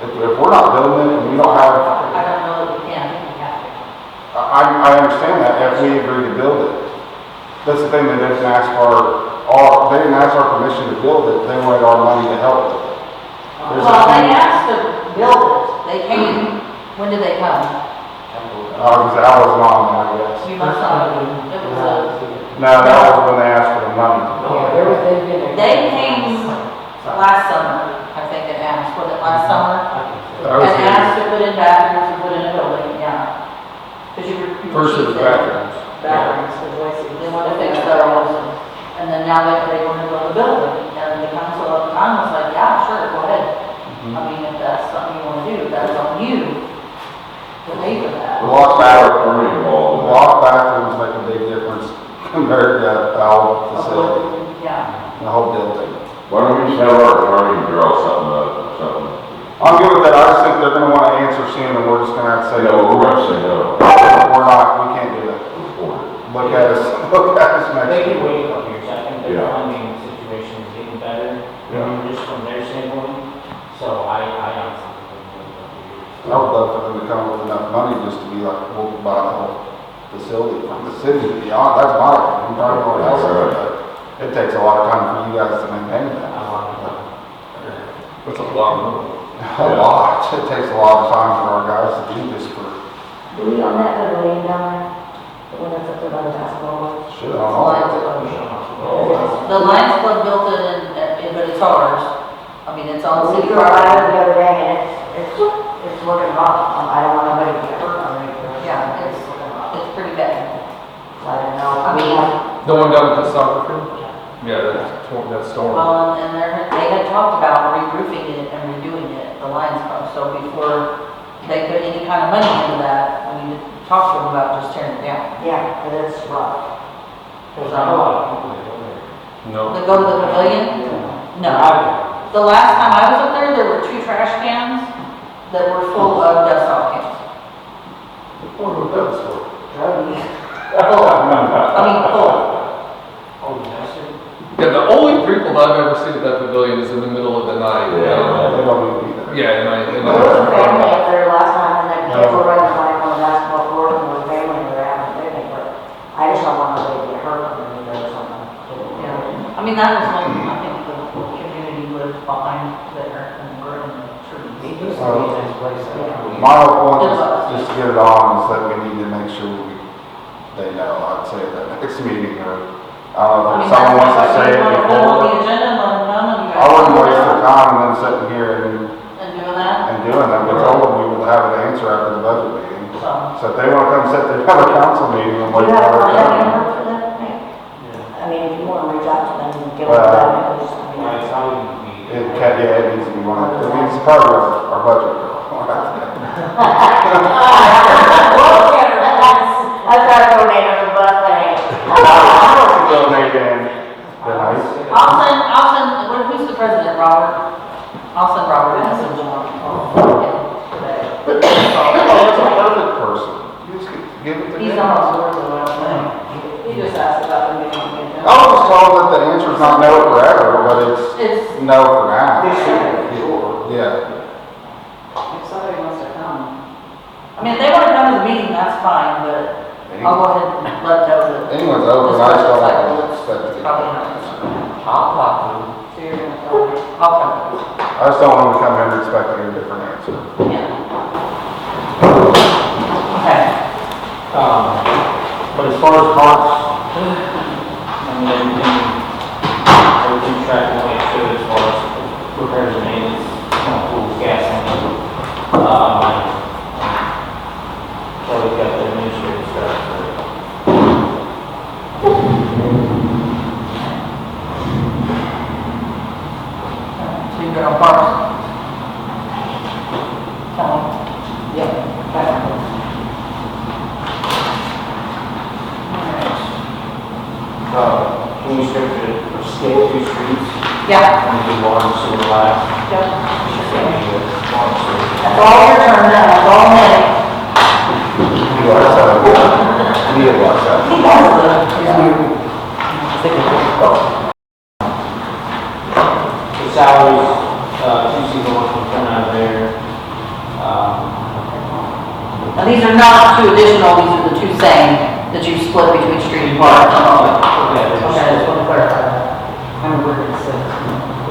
If we're not building it and we don't have, I don't know that we can, I think we have to. I understand that if we agree to build it. That's the thing, they didn't ask they didn't ask our permission to build it, they wanted our money to help with it. There's a Well, they huge- asked to build it, they came, when did they come? I wasn't on that, I guess. You must not, it was No, that was when they asked for the money. they came last summer, I think, and asked, was it last summer? I was And here. asked to put in bathrooms and put in a building, yeah. Because you were. First of the bathrooms. Bathrooms, because Lacey. They wanted to fix those, and then now they want to build a building, and the council at the time was like, yeah, sure, go ahead. I mean, if that's something you want to do, that's on you to pay for that. Lock Attorney involved in that. Lock bathrooms make a big difference compared to our facility, Yeah. the whole building. Why don't we just have our attorney draw something up or something? I'm good with that, I just think they're gonna wanna answer soon, and we're just gonna have to say, No, no, we're gonna say no. we're not, we can't do that. Report it. Look at us next They year. could wait a couple years, I think their Yeah. funding situation is getting better, just from their standpoint, so I honestly think they'll wait a couple years. I would love for them to come up with enough money just to be like, we'll buy the whole facility from the city to be on, that's my opinion, probably no one else's, but it takes a lot of time for you guys to maintain that. That's a lot of money. A lot, it takes a lot of time for our guys to do this for, Do we own that pavilion down there? The one that's up there by the basketball court? shit, I don't know. Lions Club. The Lions Club built it, but it's ours. I mean, it's on We city drove by it property. the other day and it's looking rough. I don't want nobody to get hurt on it. Yeah, it's pretty bad. So I don't know. We have, The one down at the soccer field? Yeah, that's storm. Well, and they had talked about re-roofing it and redoing it, the Lions Club, so before they put any kind of money into that, we need to talk to them about just tearing it down. yeah, but it's rough. There's not a lot of people that go there. No. To go to the pavilion? No. The last time I was up there were 2 trash cans that were full of dust off cans. What was that for? Full. I mean, full. Oh, that's it. Yeah, the only people that I've ever seen at that pavilion is in the middle of the night. They don't need to be there. Yeah, and There was a family up there last time and their kids were riding the bike on the basketball court and there was a family that were having a picnic, but I just don't want nobody to get hurt on it or something. Yeah. I mean, that was when I think the community lived behind there and grew in the trees. My whole point is just to get it on, is that we need to make sure they know, I'd say at that next meeting, or, I don't know, if someone wants to say it Put it on the before. agenda and let them know, and you guys. I wouldn't waste their time and then sitting here And doing that, and doing that, we told them we would have an answer after the budget meeting. so. So if they wanna come sit there, have a council meeting and Do wait you for have a our contact time. number for them? I mean, if you want to reach out to them and give them Well, that, it was, I mean, It's probably gonna be. It needs to be one of, I mean, it's part of our budget. I tried to donate on the bus thing. Donate in, they're nice. I'll send, who's the president, Robert? I'll send Robert a message on today. Oh, that's a perfect person. You just give it to He's him. on our board, though, I don't think. He just asked about them being on the agenda. I was just told that the answer's not no forever, but it's It's, no for now. This year, for sure. Yeah. If somebody wants to come, I mean, if they wanna come to the meeting, that's fine, but I'll go ahead and let know that. Anyone's open, I just don't like to This expect it. Probably not. I'll talk to them. so you're gonna tell me. I'll come. I just don't want them to come here expecting a different answer. Yeah. Okay. But as far as parks, I mean, everything tracking the way it should as far as repairs and maintenance, pools, gas tanks. So we've got the administrative stuff. So you go to parks. Yep. Okay. Can we skip two streets? Yeah. And do water and sewer last? Yep. Water and sewer. That's all your turn, that's all me. You are so, you are so. He does The salaries, two season workers coming out of there. Now, these are not two additional, these are the two same that you split between street and park. Okay, I just want to clarify that. I'm working six.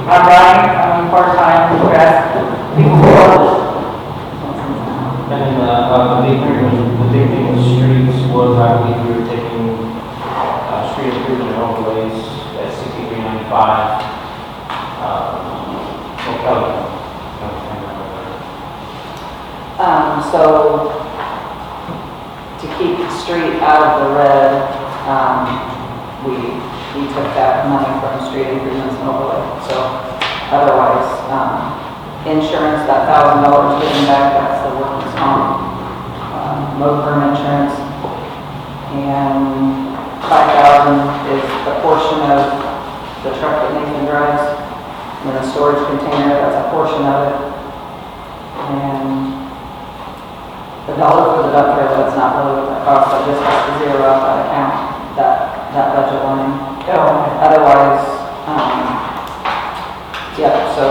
I'm Brian, I'm part-time, grass, people who love this. And then, the big thing with streets was, I believe we were taking, street improvement and overlays at $63.95. So, to keep the street out of the red, we took that money from street improvements and overlay. So, otherwise, insurance, that $1,000 given back, that's the workers' comp, motor firm insurance, and 5,000 is a portion of the truck that Nathan drives, and then the storage container, that's a portion of it, and the dollar for the dump trailer, that's not really what that costs, that just has to zero out that account, that budget line. Otherwise, yeah, so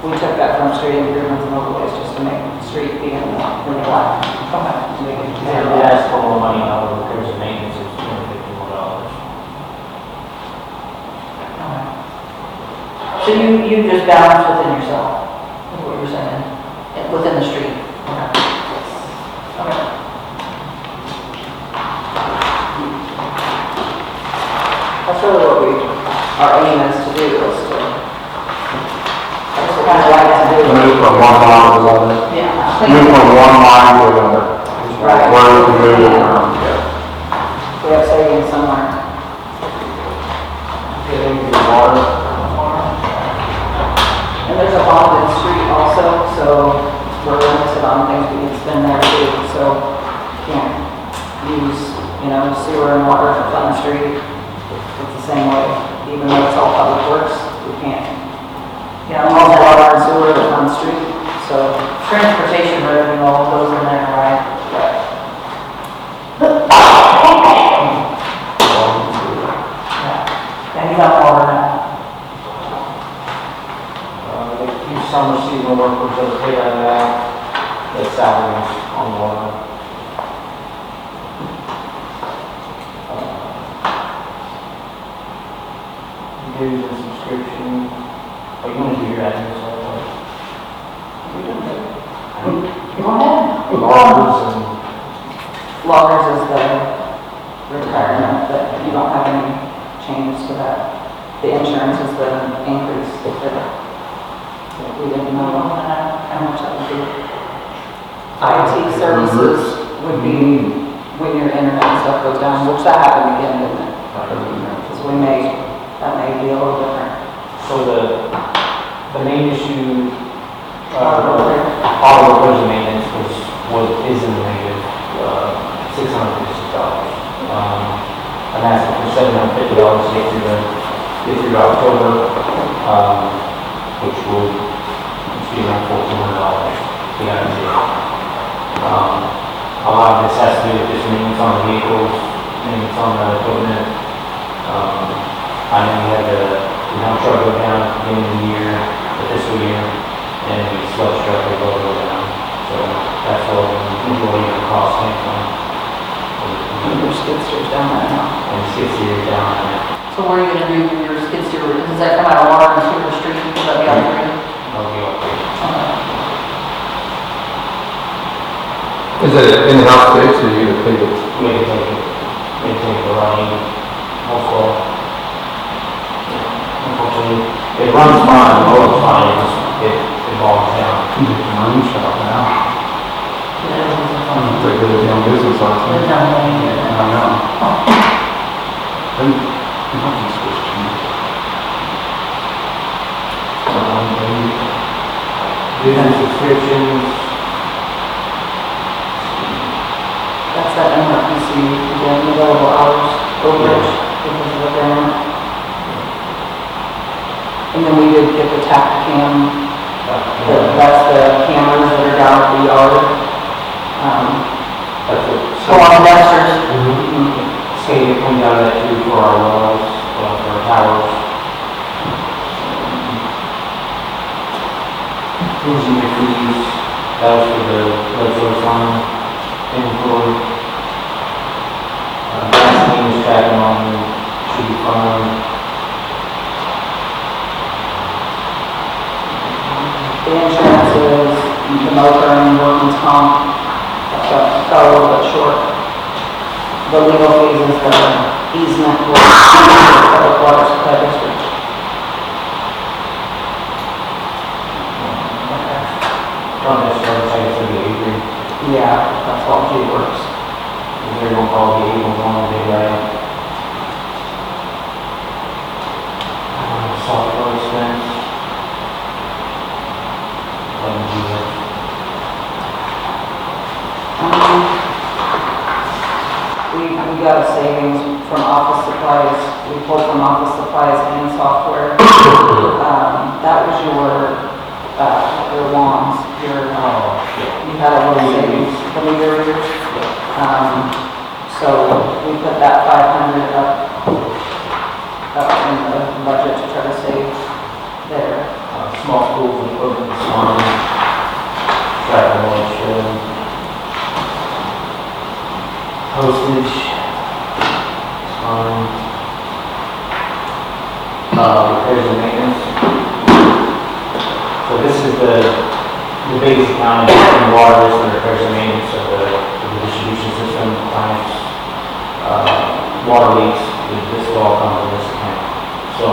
we took that from street improvements and overlays just to make the street be in the black. And we asked for more money on the repairs and maintenance, it's $250 more. So you just balance within yourself, is what you're saying, within the street? Okay. That's really what our aim is to do, is to, that's what kind of like to do. Move from one line to another. Yeah. Move from one line to another. Right. Where we can move it from, yeah. We have savings somewhere. Getting the water. And there's a bond in the street also, so we're limited on things we can spend there too, so can't use, sewer and water for Fun Street. It's the same way, even though it's all public works, we can't. Yeah, All the water and sewer to Fun Street, so. transportation revenue, all goes in there, right? Yeah, you got water now. A few summer seasonal workers that are paid out of that, the salaries on water. Dues and subscription, you want to do your admin, so. Go ahead. Loggers and. Loggers is the retirement, but you don't have any changes to that. The insurance is the increase that we didn't know how much that would be. IT services would be when your internet and stuff goes down, which that happened again, didn't it? Because that may be a little different. So the main issue, auto repairs and maintenance is in the negative, $656. I'm asking for $750 to get through October, which would be around $1,400 to get out of jail. A lot of this has to do with just maintenance on the vehicles, maintenance on the equipment, I know we had the dump truck go down at the beginning of the year, the fiscal year, and the sludge truck will go down. So that's what the majority of the cost came from. Your skid steer's down there now. And the skid steer is down there. So what are you gonna do with your skid steer? Does that come out of water and sewer street? Does that be on the green? It'll be okay. Is it an in-house fix or you gonna take it? We can take it. We can take the running. Also, unfortunately, it runs fine, the motor's fine, it bogs down. You get the money shop now. I'm gonna take it down business license. I know. And you have to switch to me. Business subscriptions, That's that emergency, again, available hours, overage, because of the grant. And then we did get the Tacticam, that's the cameras that are down at the yard. that's it. On investors. Skating come down that too for our wells, for our towers. Engineer fees, that was for the lead source line inventory. Gasoline is tracking on, should be fine. The insurances, the motor and workman's comp, fell a little bit short. The legal fees is the easement with the public water supply district. Don't necessarily say it's gonna be Avery, Yeah, that's all G works. they're gonna probably be able to want to do that. Software expense. We got a savings from office supplies, we pulled from office supplies and software. That was your wands, you had a little savings from the years. So we put that 500 up in the budget to try to save there. Small schools and equipment is fine. Track and motion. Postage. Is fine. Repairs and maintenance. So this is the biggest account in water, is the repairs and maintenance of the distribution system, pipes, water leaks. This will all come from this account. So,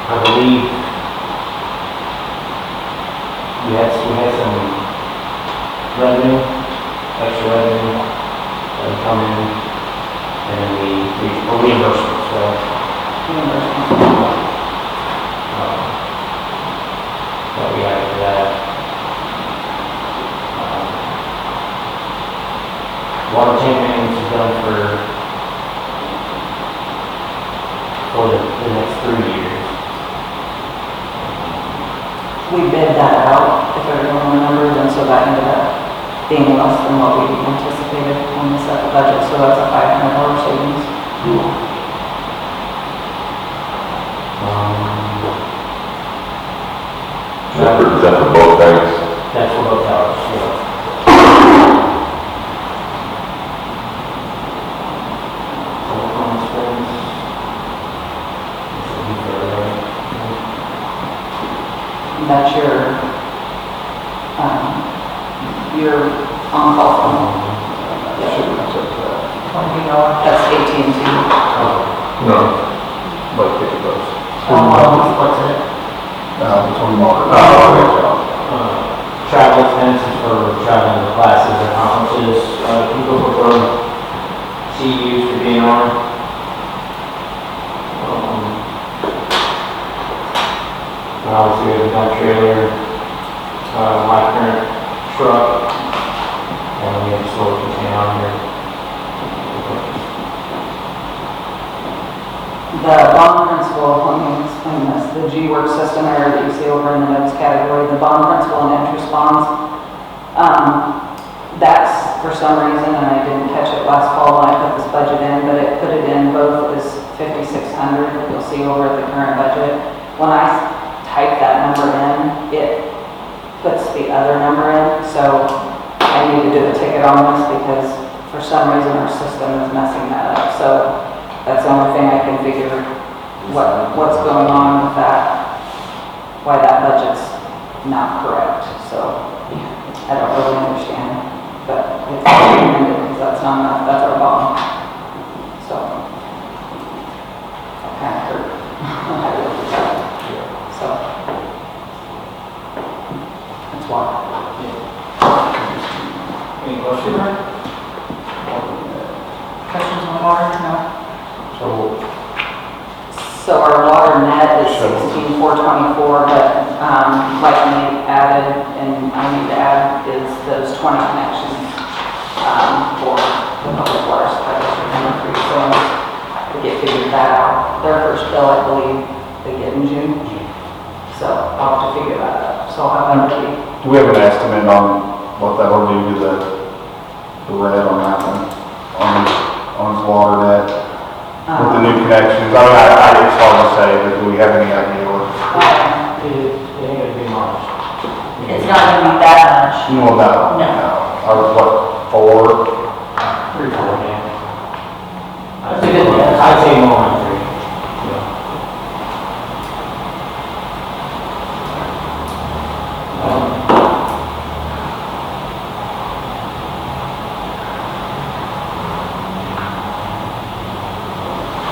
I believe we had some revenue, extra revenue that would come in, and then we reimbursement, so. That we added to that. Water tank maintenance is done for the next 3 years. We bid that out, if everyone remembers, and so that ended up being less than what we anticipated when we set the budget, so that's a $500 savings. Is that for both banks? That's for both towers, yeah. Telephone expense. That's your on-call phone. That's AT&T. No, like $50. What's it? Travel expenses for traveling to classes or conferences, people prefer CUs to DNR. Obviously, we have a dump trailer, my current truck, and we have a storage container on here. The bond principal, let me explain this, the G-Work system area that you see over in the notes category, the bond principal and interest bonds, that's for some reason, and I didn't catch it last fall when I put this budget in, but it put it in both as 5,600, you'll see over the current budget. When I type that number in, it puts the other number in, so I need to do a ticket on this because for some reason our system is messing that up. So that's the only thing I can figure what's going on with that, why that budget's not correct. So I don't really understand, but it's recommended because that's not enough, that's our bond. So that kind of hurt. So that's why. Any questions? Questions on water? No? So our water net is 16,424, but like we added, and I need to add, is those 20 connections for the public water supply district number 3. So we get figured that out. Their first bill, I believe, they get in June. So I'll have to figure that out. So I'll have that ready. Do we have an estimate on what that'll do to the red on that one, on his water net? With the new connections, I mean, it's hard to say, but do we have any idea what? It ain't gonna be much. It's not gonna be that much. No, no. No. I was what, 4? 3, 4, yeah. That's a good guess. I'd say more than 3. Yeah.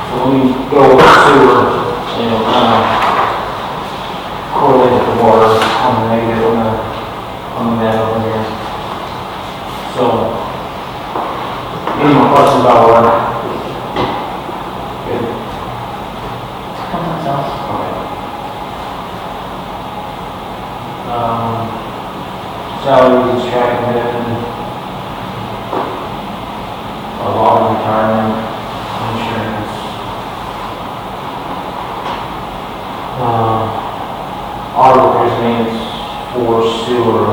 So when we go over sewer, you know, correlate with the water on the negative on the net over here. So, any more questions about water? Good. Someone else. Okay. Salaries, tracking it, a lot of retirement, insurance. Auto repairs maintenance for sewer,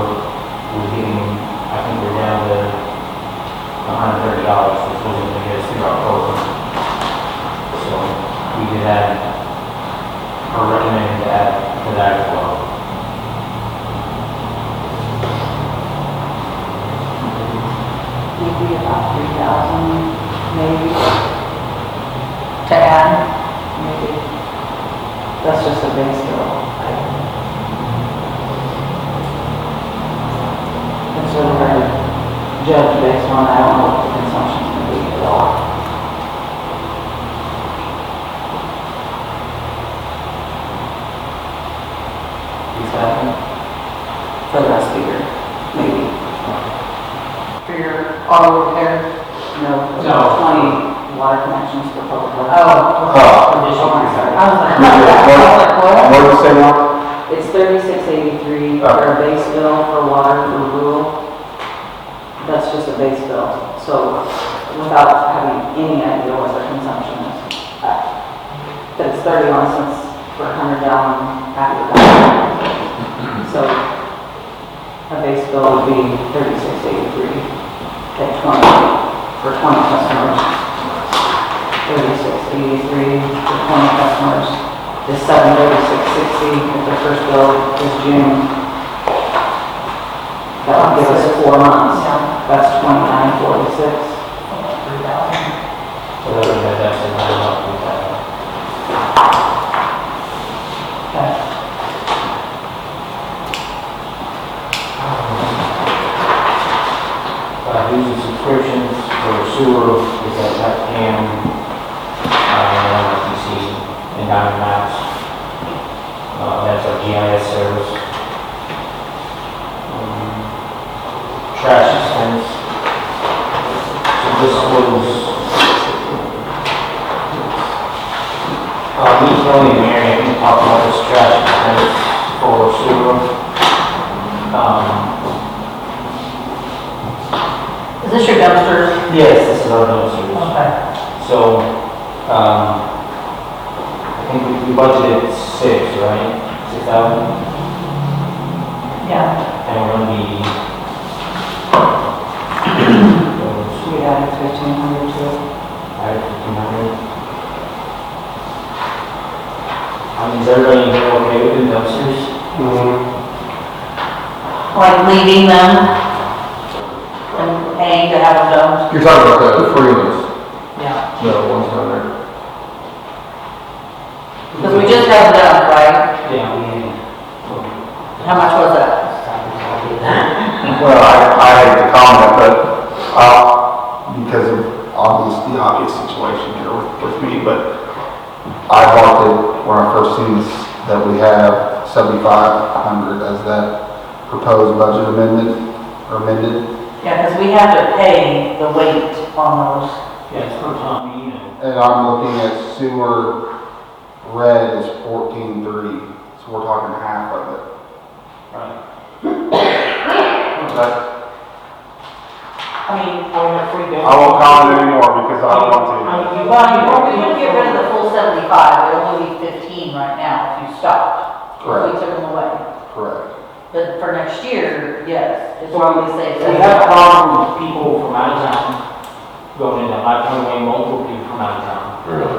we're getting, I think we're down to $130, which wasn't going to get us through October. So we did add, or recommended to add to that as well. Maybe about 3,000, maybe, To add? maybe. That's just a base bill. It's really hard to judge based on, I don't know what the consumption's gonna be at all. Exactly. For the rest of the year, maybe. For your auto repair? No, No. 20 water connections for public works. Oh. Additional I'm sorry. I was like, what? What did you say, Mark? It's 3683 for a base bill for water for rural. That's just a base bill. So without having any idea what their consumption is. But it's 31 cents for a 100-gallon packet. So a base bill would be 3683 at 20 for 20 customers. 3683 for 20 customers is $736.60 if the first bill is June. That would give us 4 months. That's $29.46. 3,000. So that would be that's in line up with that. Okay. Dues and subscriptions for sewer is at CAM, RTC, and Diamond Maps. That's our GIS service. Trash expense. So this was, me, Tony, and Mary, I think, talked about this trash expense for sewer. Is this your dumpsters? Yes, this is our dumpsters. Okay. So, I think we budgeted 6, right? 6,000? Yeah. And we're gonna be We added 1,500 to it. I have 1,500. I mean, is everybody in here okay with the dumpsters? Like leaving them and paying to have them dumped. You're talking about the free ones, Yeah. the ones down there. Because we just had them done, right? Yeah, we How much was that? Well, I hate to comment, but, because of the obvious situation here with me, but I marked it when I first seen this, that we have 7,500 as that proposed budget amended. Yeah, because we have to pay the weight on those. Yeah, it's per ton, you know. And I'm looking at sewer red is 14.3, so we're talking half of it. Right. I mean, I won't comment anymore because I don't want to. well, we would get rid of the full 75, it would only be 15 right now if you stopped. If Correct. we took them away. Correct. But for next year, yes, it's what we say. We have a problem with people from out of town going in, I've turned away multiple people from out of town. Really?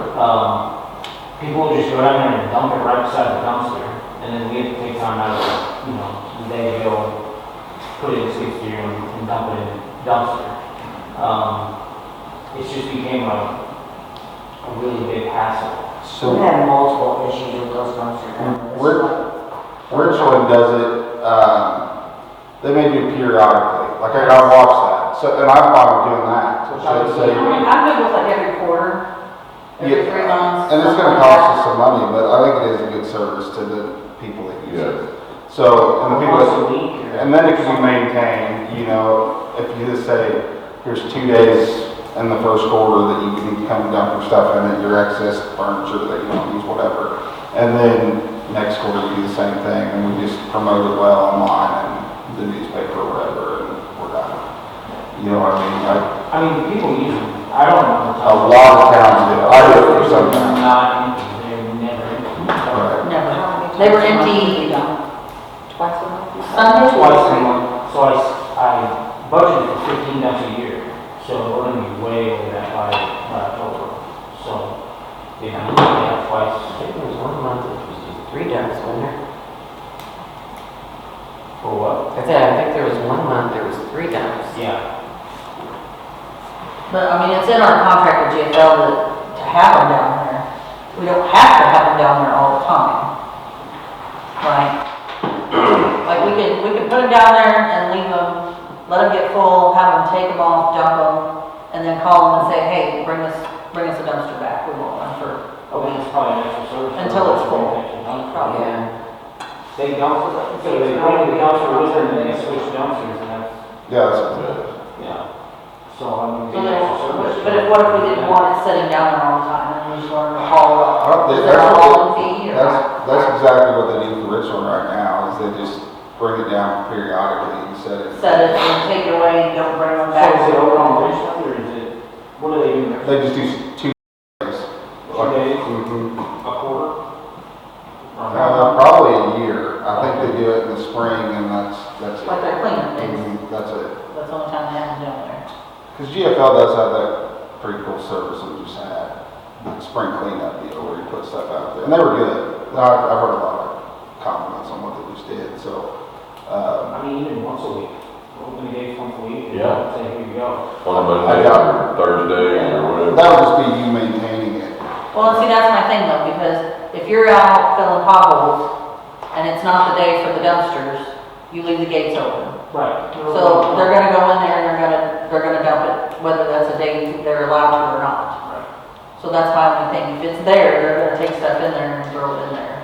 People will just go down there and dump it right beside the dumpster, and then we have to take time out of, the day to go put it in skid steer and dump it in the dumpster. It's just became a really big hassle. So We had multiple issues with those dumpsters. Richland does it, they may do it periodically, like I gotta watch that, so, and I'm fine with doing that. So say, I mean, I'm good with like every quarter, every 3 months. and it's gonna cost us some money, but I think it is a good service to the people that use it. So, and the people Once a that, week or- and then it can be maintained, if you just say, here's 2 days in the first quarter that you can come dump your stuff in it, your excess furniture that you don't use, whatever. And then next quarter you do the same thing, and we just promote it well online and the newspaper or whatever, and we're done. You know what I mean? I mean, people use them, I don't know. A lot of towns do. I do it for some towns. Not empty, they're never empty. Right. Never. They were empty Twice a month? Sunday. Twice a month, so I budgeted for 15 dumps a year, so we're gonna be way over that by October. So, if you have twice, I think there was 1 month that was just 3 dumps, wasn't there? for what? I think there was 1 month, there was 3 dumps. Yeah. But I mean, it's in our contract with GFL to have them down there. We don't have to have them down there all the time. Right? Like we could put them down there and leave them, let them get full, have them take them off, dump them, and then call them and say, hey, bring us a dumpster back. We want one for a Oh, week. it's probably an extra service. Until it's full. Probably. Yeah. They dump, so they bring the dumpster with them and they switch dumpsters and that's, Yeah, that's good. yeah. So, I mean, So the then, extra service. but if, what if we didn't want it sitting down there all the time and we just wanted to haul it up? Is there a That's- hauling fee or? That's exactly what they do for Richland right now, is they just bring it down periodically and set it. Set it and take it away and don't bring them So back? is it over on Richland or is it, what do they do there? They just do 2 days. 2 days, Mhm. a quarter? Probably a year. I think they do it in the spring and that's it. Like they're cleaning things. That's it. That's the only time they have them down there. Because GFL does have that pretty cool service that we just had, the spring cleanup deal where you put stuff out there. And they were good. I've heard a lot of compliments on what they just did, so. I mean, even once a week, open the gates once a week. and Yeah. Say, here you go. On a Monday or Thursday or whatever. That would just be you maintaining it. Well, see, that's my thing though, because if you're out filling potholes and it's not the day for the dumpsters, you leave the gates open. Right. So they're gonna go in there and they're gonna dump it, whether that's a day they're allowed to or not. Right. So that's my only thing. If it's there, they're gonna take stuff in there and throw it in there.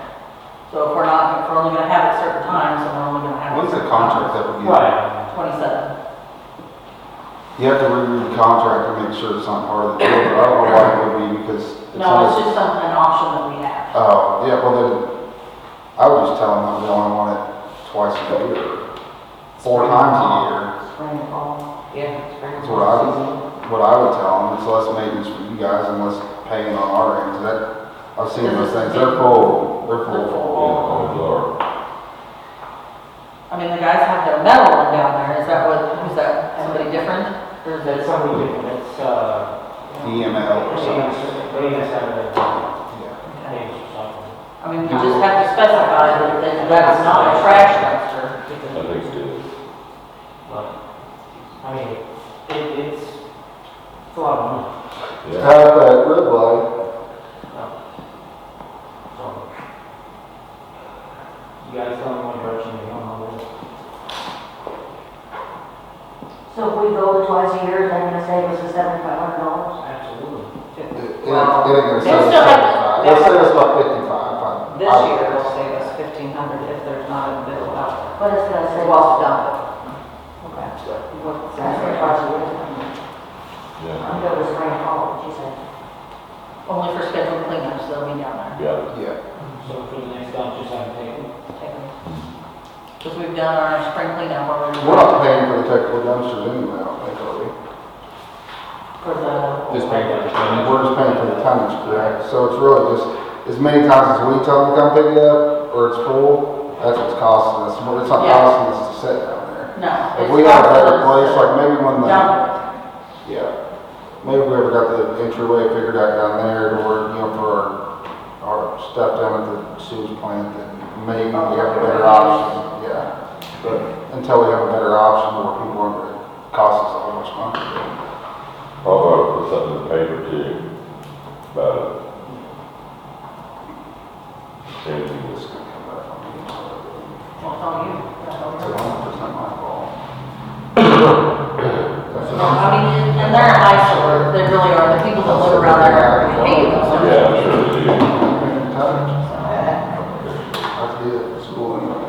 So if we're only gonna have it certain times, then we're only gonna have it. When's the certain contract times. that we get? Right. 27. You have to read the contract to make sure it's not part of the deal, but I don't know why it would be because. No, it's just an option that we have. Oh, yeah, well then, I would just tell them that we only want it twice a year, 4 times a year. Spring and fall. Yeah. spring That's what I would tell them, it's less maintenance for you guys and less paying on our end, 'cause that, I've seen those things, they're full. They're full. Yeah, those I mean, the guys have their metal one down there. Is that somebody different? Or is That's it, something different, that's, EML or something. they just have a, okay. page or something. I mean, you just have to specify that that's not a trash dumpster. I think it is. But, I mean, it's a lot of money. Yeah. Have that red light. So, you guys tell me what direction you're going on with it. So if we go twice a year, then gonna save us the $7,500? Absolutely. It ain't gonna save They'll us still have- 75. It'll save us about 55. This year it'll save us 1,500 if there's not a bill out. But it's gonna save Well, us, dump it. that's for twice a year. Yeah. I'm good with spring and fall, she said. Only for scheduled cleanups, they'll be down there. Yeah. Yeah. So for the next dump, just have to take it. Because we've done our spring cleanup already. We're not paying for the technical dumpsters anyway, I don't think, are we? For the, Just paying for the tonnage. We're just paying for the tonnage, correct? So it's really just, as many times as we tell them to come pick it up, or it's full, that's what's costing us. It's not Yeah. costing us to sit down there. no. If it's we had a not better for place, the- like maybe when the, Dump yeah, maybe we ever got the entryway figured out down there, to where, you know, for our stuff down at the sewage plant, then maybe we have a better option, yeah. But until we have a better option, where people aren't gonna cost us all much money. I'll put something in the paper too, about it. Anything that's It's gonna come back on me. Well, it's all you. That's all It's yours. not my fault. I mean, and they're an eyesore, they really are, the people that live around there hate them. Yeah, I'm sure they do. That's good for school anyway.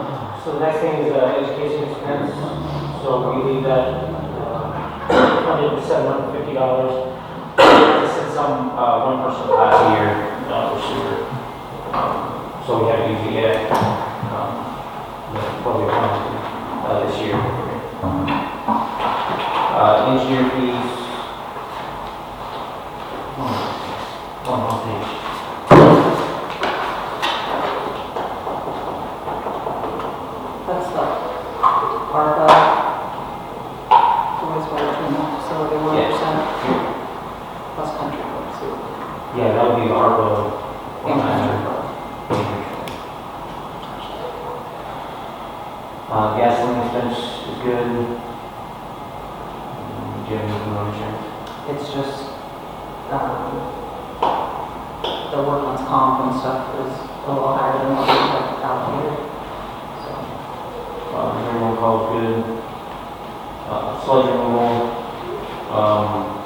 So the next thing is, education expense, so we leave that, funded at $750. Since some, one person last year, for sure. So we have to use the, probably fund, this year. Engineer fees. One page. That's the ARPA, wastewater treatment facility, 1%, plus country club sewer. Yeah, that would be ARPA. And country club. Gasoline expense is good. Do you have anything on insurance? It's just, the workman's comp and stuff is a little higher than what we have allocated. So, Everyone calls good. Sludge removal,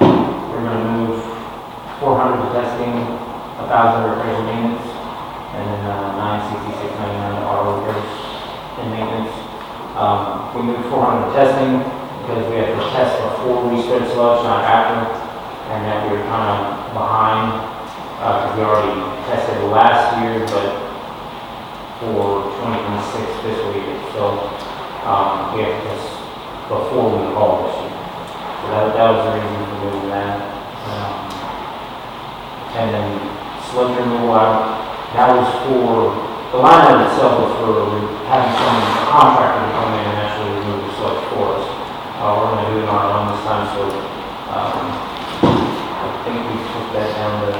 we're gonna move 400 to testing, 1,000 repairs and maintenance, and then, $966.99 to auto repairs and maintenance. We moved 400 to testing because we have to test before we spread sludge, not after, and that we were kind of behind, because we already tested last year, but for 2026 fiscal year, so, we have to test before we haul this year. So that was the reason for doing that. And then sludge removal, that was for, the line item itself was for having some contractor to come in and actually remove the sludge for us. We're gonna do it on our own this time, so, I think we took that down to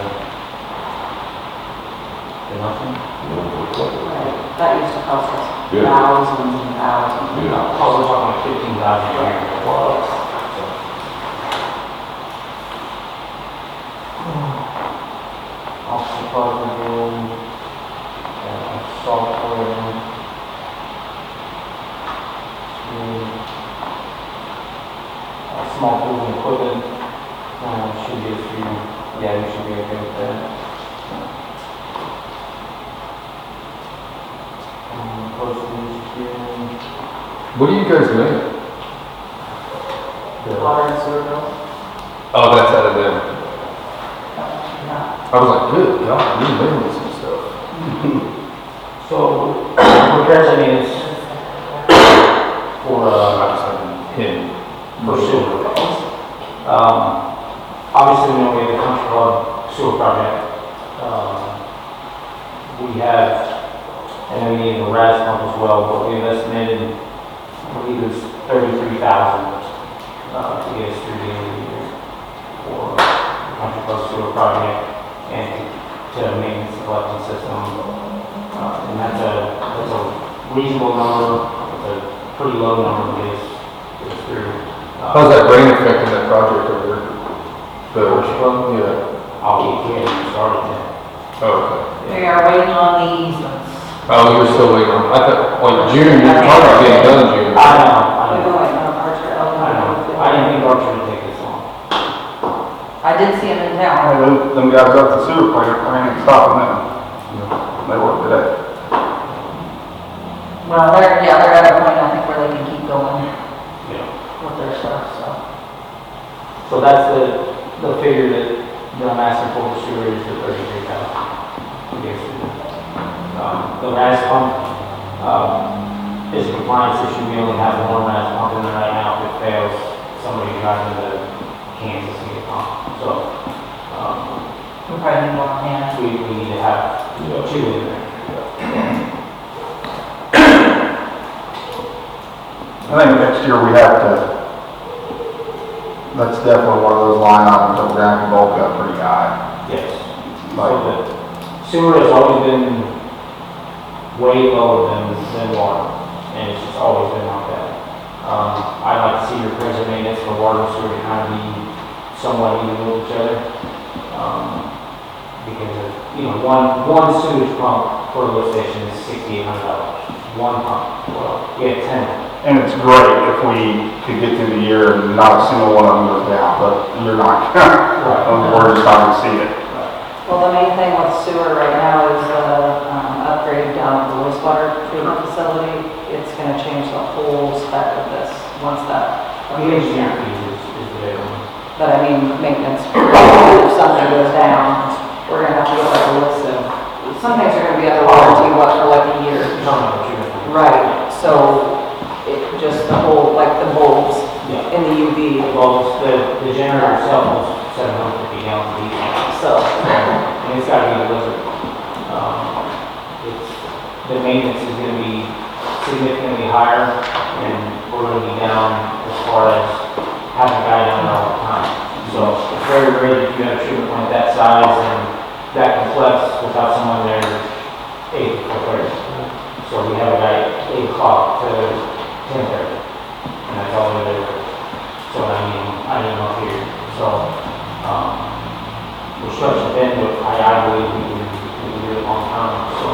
nothing. right, that used to cost us Good. thousands and thousands. Yeah. Oh, we're talking like 15,000 a year. Office supplies are good. Software. Small tools and equipment, should be a few, yeah, we should be okay with that. Postage, good. What do you guys make? Water and sewer bills. Oh, that's out of them. Yeah. I was like, good, God, you made some stuff. So, repairs and maintenance for, I just haven't him. for sewer. Obviously, we know we have the country club sewer project. We have, and then we need the RAS pump as well, but we've estimated, I believe it's 33,000, to get us through the end of proposed sewer project and to maintenance collection system. And that's a reasonable number, it's a pretty low number, but it's through. How's that rain affecting that project over there? Yeah. I'll get started then. Oh, We are waiting on the easements. okay. Oh, you're still waiting on, I thought, like June, you were talking about being done in June. I know, We've been waiting on Archer. I know. I didn't think Archer would take this long. I did see him in town. Them guys up the sewer plant, I ain't stopping them. They work today. Well, they're at a point, I think, where they can keep going Yeah. with their stuff, so. So that's the figure that I'm asking for sewer is the 33,000. The RAS pump, is a compliance issue. We only have one RAS pump in there right now. If it fails, somebody drives into Kansas to get pumped. So, We probably need more hands. we need to have two in there. I think next year we have to, that's definitely one of those line items that we're gonna have to bulk up pretty high. Yes. So the sewer has always been way lower than water, and it's just always been like that. I'd like to see repairs and maintenance for water and sewer to kind of be somewhat even with each other. Because of, one sewage pump for a lift station is $6,800. One pump. Well, we have 10. And it's great if we could get through the year and not a single one of them goes down, but you're not, we're just not gonna see it. Well, the main thing with sewer right now is upgrade down at the wastewater treatment facility. It's gonna change the whole spec of this, once that. The engineer fee is the big one. But I mean, maintenance, if something goes down, we're gonna have to get like a list of, some things are gonna be under warranty, for like a year. Right, so it just the whole, like the bulbs Yeah. in the UV, Well, the generator itself was 750 gallons a week. so. And it's gotta be delivered. The maintenance is gonna be significantly higher, and we're gonna be down as far as having a guy down there all the time. So it's very rare that you have a treatment plant that size and that complex without someone there 8 to 4:30. So we have a guy 8 o'clock to 10:30, and that's all we do. So I need him up here. So, we're stretching thin, but I believe we can do it long term, so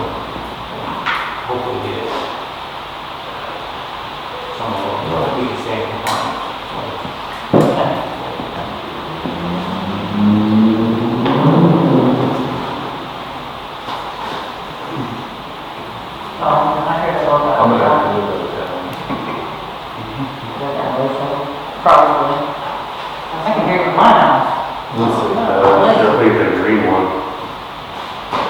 hopefully get it. Some of them, we can stay in compliance. I heard about that. I'm gonna have to live with that. Probably. I can hear it in my house. I think the green one,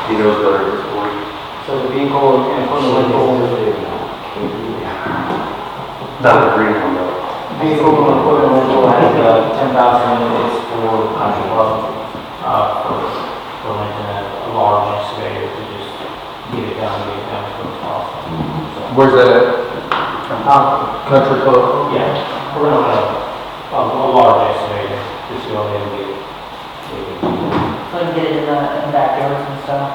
he knows better this morning. So the vehicle and equipment rental, Not the green one though. vehicle and equipment rental has 10,000 in it. It's for country club, for renting a large excavator to just get it done as quick as possible. Where's that at? Country Club? Yeah, we're gonna have a large excavator, just go ahead and get it. So we can get it in the backyards and stuff.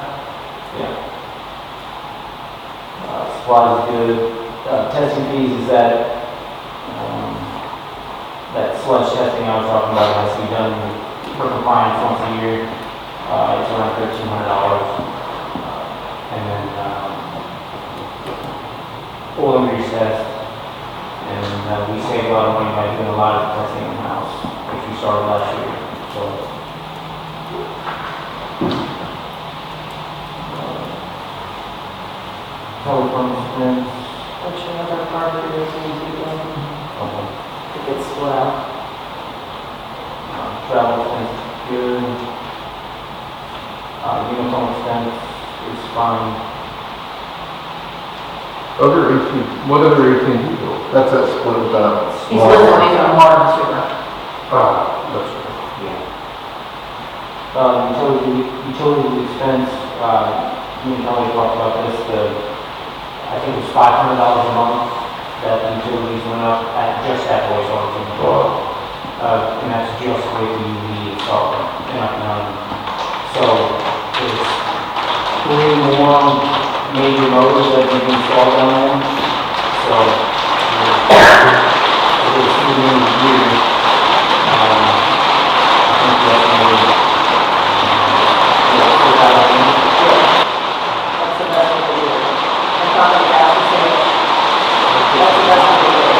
Yeah. Supplies is good. Testing fees is that sludge testing I was talking about, has to be done for compliance once a year. It's around $1,300. And then, oil and grease test. And we save a lot of money by doing a lot of testing in-house, which we started last year. So, telephone expense. What's your other part of your reason to get split out? Travel expense is good. Uniform expense is fine. What other 18 people? That's that split with that. He's living on water and sewer. That's right. Utility expense, me and Kelly talked about this, I think it was $500 a month that the utilities went up just at wastewater treatment. And that's just with the UV So there's 3 more major roads that we can install down there. So there's 2 new years. I think that's maybe, That's the best we can do. And probably that's the same. That's the best we can do.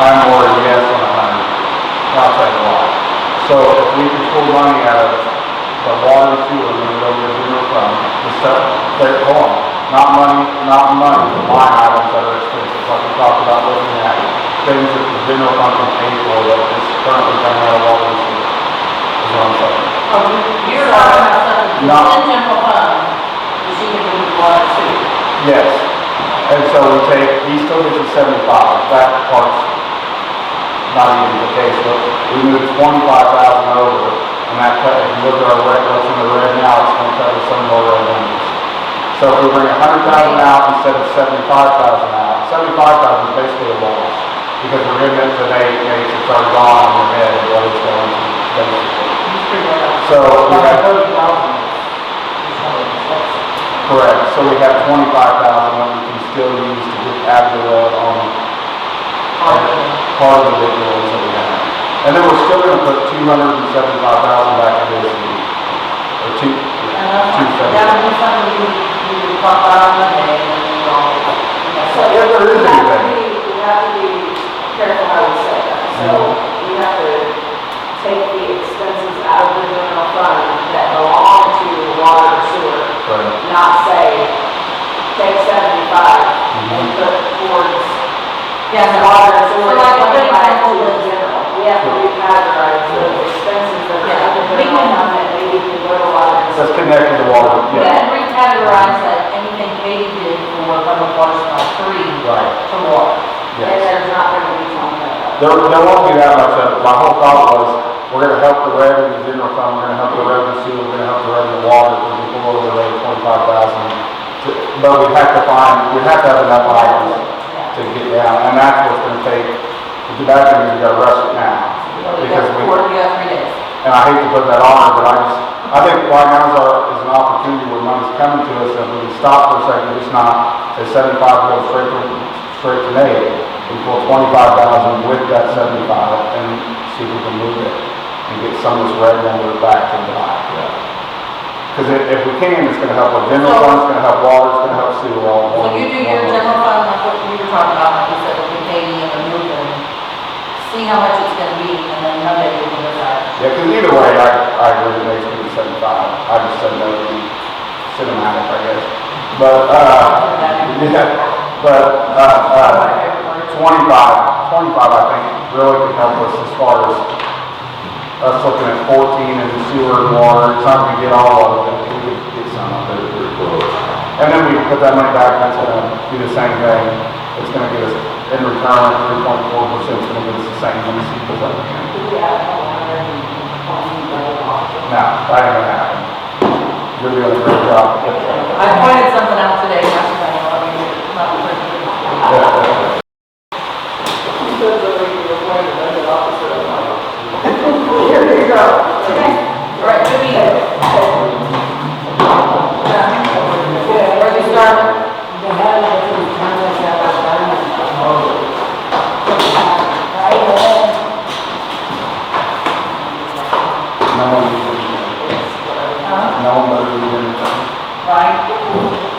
I'm more yes on 100. I'll tell you why. So if we can pull money out of the water and sewer and go to the general fund, the stuff, hold on, not money, the line items that are expenses, like we talked about looking at things that the general fund can pay for that is currently coming out of water and sewer. Is what I'm saying. Oh, you're talking about something in general fund, you see if we want to. Yes. And so we take, he still gets a 75, that part's not even the case, but we move 25,000 over, and that cut, if you look at our red, what's in the red now, it's gonna cover some of our red numbers. So if we bring 100,000 out instead of 75,000 out, 75,000 is basically a loss, because we're giving it to the eight that are gone in the red, and what it's going to, basically. So we have 30,000. Correct, so we have 25,000 that we can still use to get out of the road on part of the big roads that we have. And then we're still gonna put 275,000 back into this year. Or two, That would be something you would talk about on Monday, and then you all, So if there is anything. We have to be careful how we say that. So we have to take the expenses out of the general fund that belong to water or sewer. Right. Not say, take 75 and put towards water and sewer, So like a good 25 to example the is- general. We have to recategorize those expenses that are under the general fund that maybe can go to water and That's sewer. connected to water, we yeah. had recategorize that anything Katie did for public water supply 3 Right. to water. And Yes. there's not going to be something like that. There won't be that much of it. My whole thought was, we're gonna help the red in the general fund, we're gonna help the red in the sewer, we're gonna help the red in the water, because we pull over the rate 25,000. But we have to have enough items to get down, and that's what's gonna take, the bad thing is we gotta rush it now. Because we, You got 3 days. and I hate to put that on her, but I think right now is an opportunity where money's coming to us, and if we can stop for a second, it's not, say 75 goes straight to Nate, we pull 25,000 with that 75, and see if we can move it, and get some of this red number back to the black. Because if we can, it's gonna help with general fund, it's gonna help water, it's gonna help sewer all. So you do your general fund, like what you were talking about, like you said, with the paving and the moving, see how much it's gonna be, and then Monday we can decide. Yeah, because either way, I agree with Nate's gonna be 75. I just said no to be cinematic, I guess. But, yeah, but, 25, I think, really could help us as far as us looking at 14 and the sewer and water. It's not gonna get all of it, we could get some of it. And then we put that money back, and it's gonna do the same thing. It's gonna get us, in return, 3.4%, it's gonna get us the same when the seat goes up again. No, that ain't gonna happen. You're doing a great job. I pointed something out today, not tonight, I mean, it's not perfect. Here you go. Okay, all right, good meeting. Where we start? No one better than you. Right?